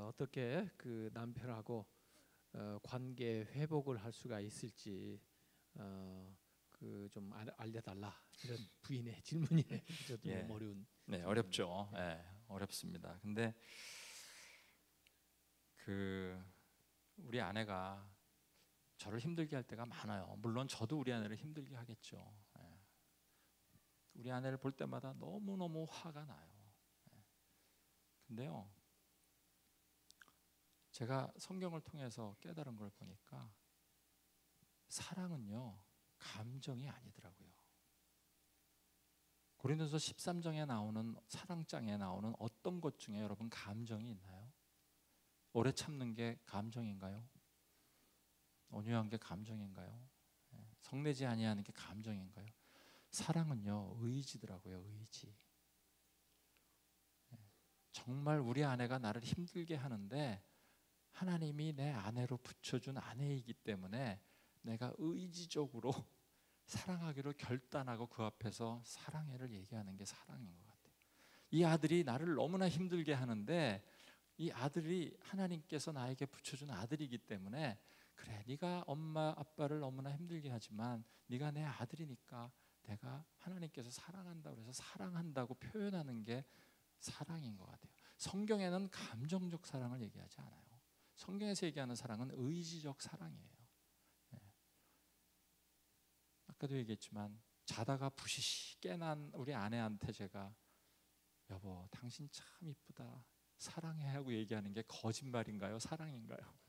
어떻게 그 남편하고 관계 회복을 할 수가 있을지 그 좀 알려달라, 이런 부인의 질문이에요. 저도 예. 어려운. 네, 어렵죠. 어렵습니다. 근데 우리 아내가 저를 힘들게 할 때가 많아요. 물론 저도 우리 아내를 힘들게 하겠죠. 우리 아내를 볼 때마다 너무너무 화가 나요. 근데요, 제가 성경을 통해서 깨달은 걸 보니까 사랑은요, 감정이 아니더라고요. 고린도서 13장에 나오는 사랑장에 나오는 어떤 것 중에 여러분 감정이 있나요? 오래 참는 게 감정인가요? 온유한 게 감정인가요? 성내지 아니하는 게 감정인가요? 사랑은요, 의지더라고요. 의지. 정말 우리 아내가 나를 힘들게 하는데 하나님이 내 아내로 붙여준 아내이기 때문에 내가 의지적으로 사랑하기로 결단하고 그 앞에서 사랑해를 얘기하는 게 사랑인 것 같아요. 이 아들이 나를 너무나 힘들게 하는데, 이 아들이 하나님께서 나에게 붙여준 아들이기 때문에, 그래, 네가 엄마 아빠를 너무나 힘들게 하지만 네가 내 아들이니까 내가 하나님께서 사랑한다고 해서 사랑한다고 표현하는 게 사랑인 것 같아요. 성경에는 감정적 사랑을 얘기하지 않아요. 성경에서 얘기하는 사랑은 의지적 사랑이에요. 아까도 얘기했지만 자다가 부시시 깨난 우리 아내한테 제가 여보 당신 참 이쁘다 사랑해 하고 얘기하는 게 거짓말인가요? 사랑인가요?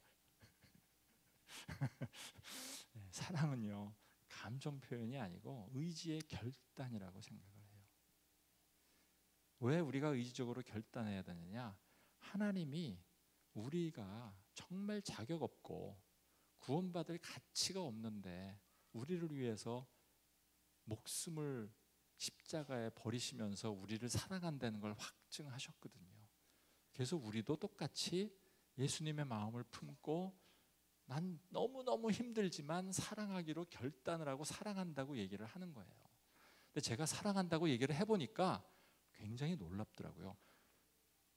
사랑은요, 감정 표현이 아니고 의지의 결단이라고 생각을 해요. 왜 우리가 의지적으로 결단해야 되느냐? 하나님이 우리가 정말 자격 없고 구원받을 가치가 없는데 우리를 위해서 목숨을 십자가에 버리시면서 우리를 사랑한다는 걸 확증하셨거든요. 그래서 우리도 똑같이 예수님의 마음을 품고 난 너무너무 힘들지만 사랑하기로 결단을 하고 사랑한다고 얘기를 하는 거예요. 근데 제가 사랑한다고 얘기를 해보니까 굉장히 놀랍더라고요.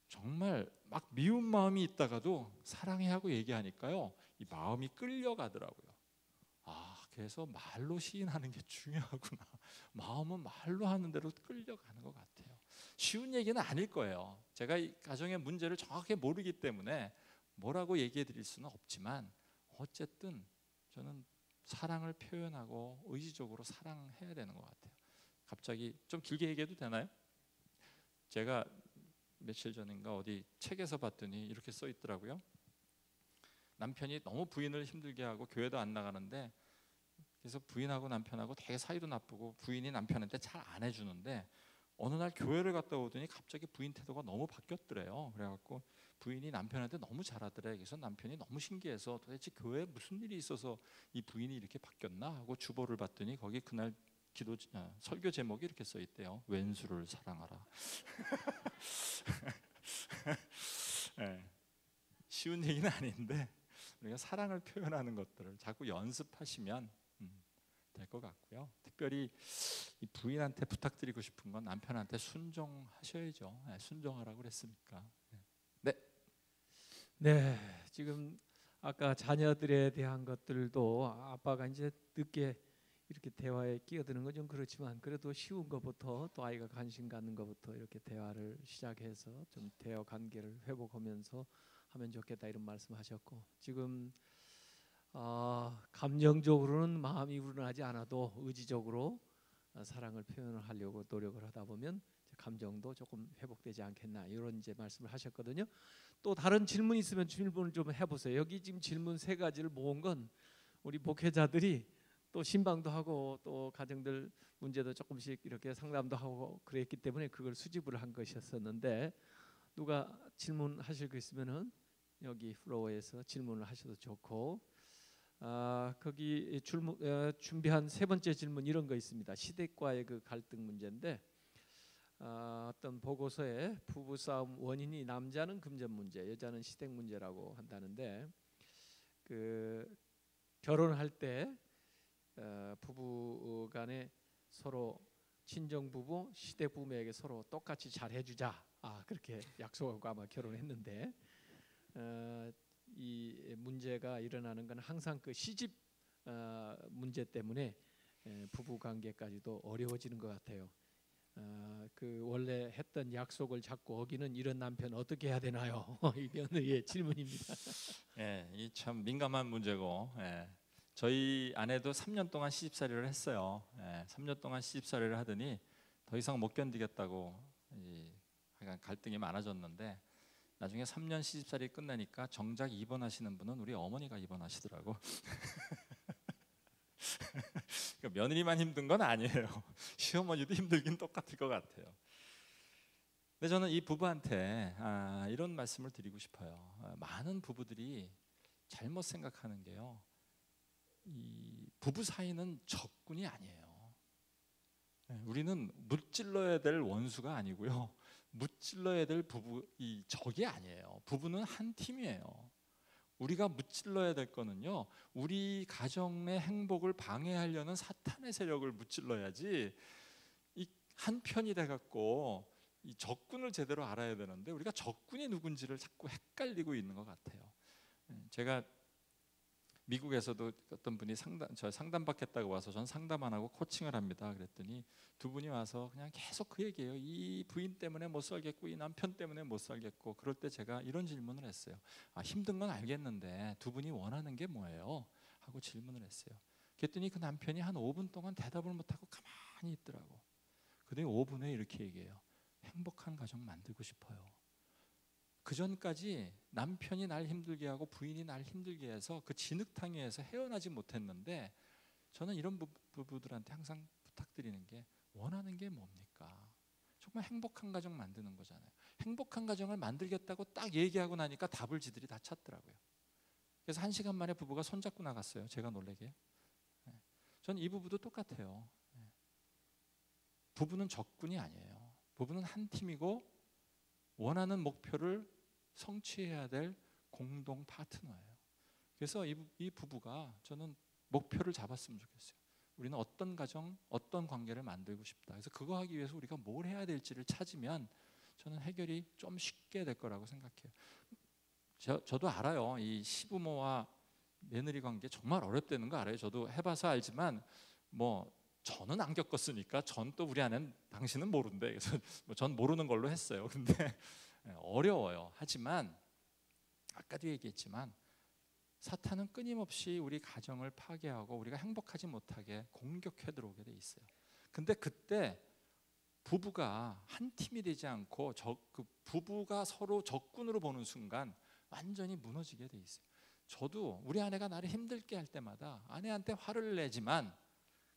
정말 막 미운 마음이 있다가도 사랑해 하고 얘기하니까요, 이 마음이 끌려가더라고요. 그래서 말로 시인하는 게 중요하구나. 마음은 말로 하는 대로 끌려가는 것 같아요. 쉬운 얘기는 아닐 거예요. 제가 이 가정의 문제를 정확히 모르기 때문에 뭐라고 얘기해 드릴 수는 없지만, 어쨌든 저는 사랑을 표현하고 의지적으로 사랑해야 되는 것 같아요. 갑자기 좀 길게 얘기해도 되나요? 제가 며칠 전인가 어디 책에서 봤더니 이렇게 써 있더라고요. 남편이 너무 부인을 힘들게 하고 교회도 안 나가는데, 그래서 부인하고 남편하고 되게 사이도 나쁘고 부인이 남편한테 잘 안 해주는데, 어느 날 교회를 갔다 오더니 갑자기 부인 태도가 너무 바뀌었더래요. 그래갖고 부인이 남편한테 너무 잘하더래. 그래서 남편이 너무 신기해서 도대체 교회에 무슨 일이 있어서 이 부인이 이렇게 바뀌었나 하고 주보를 봤더니 거기 그날 설교 제목이 이렇게 써 있대요. 왼수를 사랑하라. 네. 쉬운 얘기는 아닌데 우리가 사랑을 표현하는 것들을 자꾸 연습하시면 될 것 같고요. 특별히 이 부인한테 부탁드리고 싶은 건 남편한테 순종하셔야죠. 네, 순종하라고 그랬으니까. 네. 네, 지금 아까 자녀들에 대한 것들도 아빠가 이제 늦게 이렇게 대화에 끼어드는 건 좀 그렇지만, 그래도 쉬운 것부터 또 아이가 관심 갖는 것부터 이렇게 대화를 시작해서 좀 대화 관계를 회복하면서 하면 좋겠다, 이런 말씀하셨고, 지금 감정적으로는 마음이 우러나지 않아도 의지적으로 사랑을 표현을 하려고 노력을 하다 보면 감정도 조금 회복되지 않겠나, 이런 이제 말씀을 하셨거든요. 또 다른 질문 있으면 질문을 좀 해보세요. 여기 지금 질문 3가지를 모은 건 우리 목회자들이 또 신방도 하고 또 가정들 문제도 조금씩 이렇게 상담도 하고 그랬기 때문에 그걸 수집을 한 것이었었는데, 누가 질문하실 거 있으면은 여기 플로어에서 질문을 하셔도 좋고, 거기 준비한 3번째 질문 이런 거 있습니다. 시댁과의 그 갈등 문제인데, 어떤 보고서에 부부싸움 원인이 남자는 금전 문제, 여자는 시댁 문제라고 한다는데, 그 결혼할 때 부부 간에 서로 친정 부부, 시댁 부모에게 서로 똑같이 잘 해주자, 그렇게 약속하고 아마 결혼했는데, 이 문제가 일어나는 건 항상 그 시집 문제 때문에 부부 관계까지도 어려워지는 것 같아요. 그 원래 했던 약속을 자꾸 어기는 이런 남편 어떻게 해야 되나요? 이 며느리의 질문입니다. 예, 이 참 민감한 문제고, 저희 아내도 3년 동안 시집살이를 했어요. 3년 동안 시집살이를 하더니 더 이상 못 견디겠다고 약간 갈등이 많아졌는데, 나중에 3년 시집살이 끝나니까 정작 입원하시는 분은 우리 어머니가 입원하시더라고. 그러니까 며느리만 힘든 건 아니에요. 시어머니도 힘들긴 똑같을 것 같아요. 근데 저는 이 부부한테 이런 말씀을 드리고 싶어요. 많은 부부들이 잘못 생각하는 게요, 이 부부 사이는 적군이 아니에요. 우리는 무찔러야 될 원수가 아니고요, 무찔러야 될 이 적이 아니에요. 부부는 한 팀이에요. 우리가 무찔러야 될 거는요, 우리 가정의 행복을 방해하려는 사탄의 세력을 무찔러야지, 이 한 편이 돼 갖고 이 적군을 제대로 알아야 되는데 우리가 적군이 누군지를 자꾸 헷갈리고 있는 것 같아요. 제가 미국에서도 어떤 분이 저 상담 받겠다고 와서 전 상담 안 하고 코칭을 합니다. 그랬더니 두 분이 와서 그냥 계속 그 얘기예요. 이 부인 때문에 못 살겠고 이 남편 때문에 못 살겠고. 그럴 때 제가 이런 질문을 했어요. 힘든 건 알겠는데 두 분이 원하는 게 뭐예요? 하고 질문을 했어요. 그랬더니 그 남편이 한 5분 동안 대답을 못하고 가만히 있더라고. 그랬더니 5분 후에 이렇게 얘기해요. 행복한 가정 만들고 싶어요. 그 전까지 남편이 날 힘들게 하고 부인이 날 힘들게 해서 그 진흙탕에서 헤어나지 못했는데, 저는 이런 부부들한테 항상 부탁드리는 게, 원하는 게 뭡니까? 정말 행복한 가정 만드는 거잖아요. 행복한 가정을 만들겠다고 딱 얘기하고 나니까 답을 지들이 다 찾더라고요. 그래서 1시간 만에 부부가 손잡고 나갔어요. 제가 놀래게. 저는 이 부부도 똑같아요. 부부는 적군이 아니에요. 부부는 한 팀이고 원하는 목표를 성취해야 될 공동 파트너예요. 그래서 이 부부가 저는 목표를 잡았으면 좋겠어요. 우리는 어떤 가정, 어떤 관계를 만들고 싶다. 그래서 그거 하기 위해서 우리가 뭘 해야 될지를 찾으면 저는 해결이 좀 쉽게 될 거라고 생각해요. 저도 알아요. 이 시부모와 며느리 관계 정말 어렵다는 거 알아요. 저도 해봐서 알지만 뭐 저는 안 겪었으니까 전 또 우리 아내는 당신은 모른대. 그래서 전 모르는 걸로 했어요. 근데 어려워요. 하지만 아까도 얘기했지만 사탄은 끊임없이 우리 가정을 파괴하고 우리가 행복하지 못하게 공격해 들어오게 돼 있어요. 근데 그때 부부가 한 팀이 되지 않고 그 부부가 서로 적군으로 보는 순간 완전히 무너지게 돼 있어요. 저도 우리 아내가 나를 힘들게 할 때마다 아내한테 화를 내지만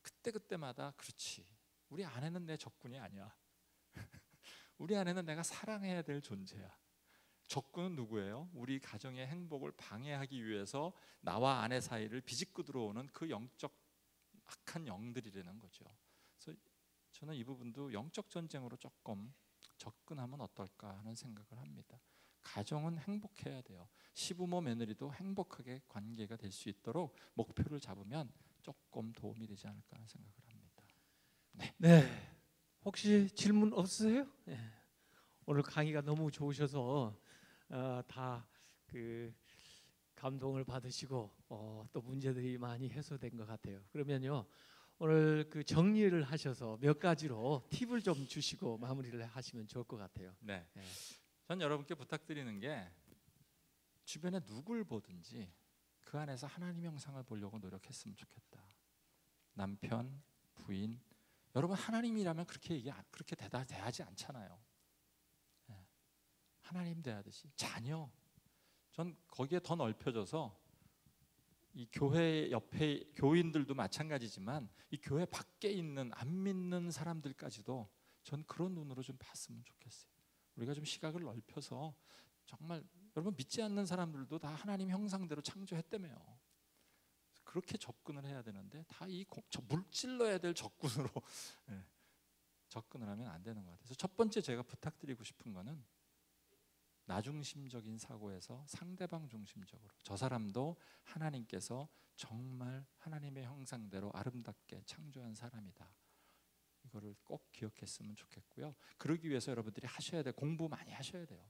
그때마다 그렇지, 우리 아내는 내 적군이 아니야. 우리 아내는 내가 사랑해야 될 존재야. 적군은 누구예요? 우리 가정의 행복을 방해하기 위해서 나와 아내 사이를 비집고 들어오는 그 영적 악한 영들이라는 거죠. 그래서 저는 이 부분도 영적 전쟁으로 조금 접근하면 어떨까 하는 생각을 합니다. 가정은 행복해야 돼요. 시부모 며느리도 행복하게 관계가 될 수 있도록 목표를 잡으면 조금 도움이 되지 않을까 하는 생각을 합니다. 네. 혹시 질문 없으세요? 네. 오늘 강의가 너무 좋으셔서 다 그 감동을 받으시고 또 문제들이 많이 해소된 것 같아요. 그러면요, 오늘 그 정리를 하셔서 몇 가지로 팁을 좀 주시고 마무리를 하시면 좋을 것 같아요. 네. 전 여러분께 부탁드리는 게 주변에 누굴 보든지 그 안에서 하나님의 형상을 보려고 노력했으면 좋겠다. 남편, 부인, 여러분 하나님이라면 그렇게 대하지 않잖아요. 하나님 대하듯이 자녀. 전 거기에 더 넓혀져서 이 교회 옆에 교인들도 마찬가지지만 이 교회 밖에 있는 안 믿는 사람들까지도 전 그런 눈으로 좀 봤으면 좋겠어요. 우리가 좀 시각을 넓혀서 정말 여러분 믿지 않는 사람들도 다 하나님 형상대로 창조했다며요. 그렇게 접근을 해야 되는데 다 이 물질러야 될 적군으로 접근을 하면 안 되는 것 같아요. 그래서 첫 번째 제가 부탁드리고 싶은 거는 나중심적인 사고에서 상대방 중심적으로, 저 사람도 하나님께서 정말 하나님의 형상대로 아름답게 창조한 사람이다. 이거를 꼭 기억했으면 좋겠고요. 그러기 위해서 여러분들이 하셔야 돼. 공부 많이 하셔야 돼요.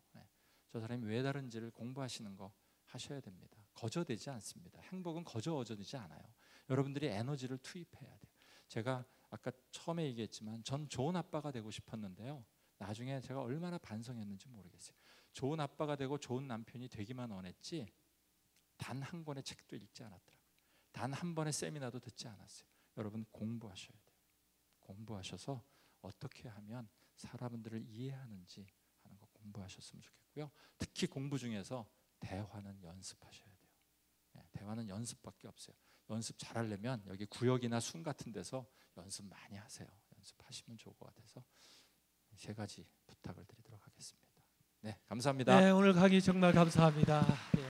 저 사람이 왜 다른지를 공부하시는 거 하셔야 됩니다. 거저되지 않습니다. 행복은 거저어져지지 않아요. 여러분들이 에너지를 투입해야 돼요. 제가 아까 처음에 얘기했지만 전 좋은 아빠가 되고 싶었는데요. 나중에 제가 얼마나 반성했는지 모르겠어요. 좋은 아빠가 되고 좋은 남편이 되기만 원했지 단 한 권의 책도 읽지 않았더라고요. 단 한 번의 세미나도 듣지 않았어요. 여러분 공부하셔야 돼요. 공부하셔서 어떻게 하면 사람들을 이해하는지 하는 거 공부하셨으면 좋겠고요. 특히 공부 중에서 대화는 연습하셔야 돼요. 대화는 연습밖에 없어요. 연습 잘하려면 여기 구역이나 순 같은 데서 연습 많이 하세요. 연습하시면 좋을 것 같아서 세 가지 부탁을 드리도록 하겠습니다. 네, 감사합니다. 네, 오늘 강의 정말 감사합니다.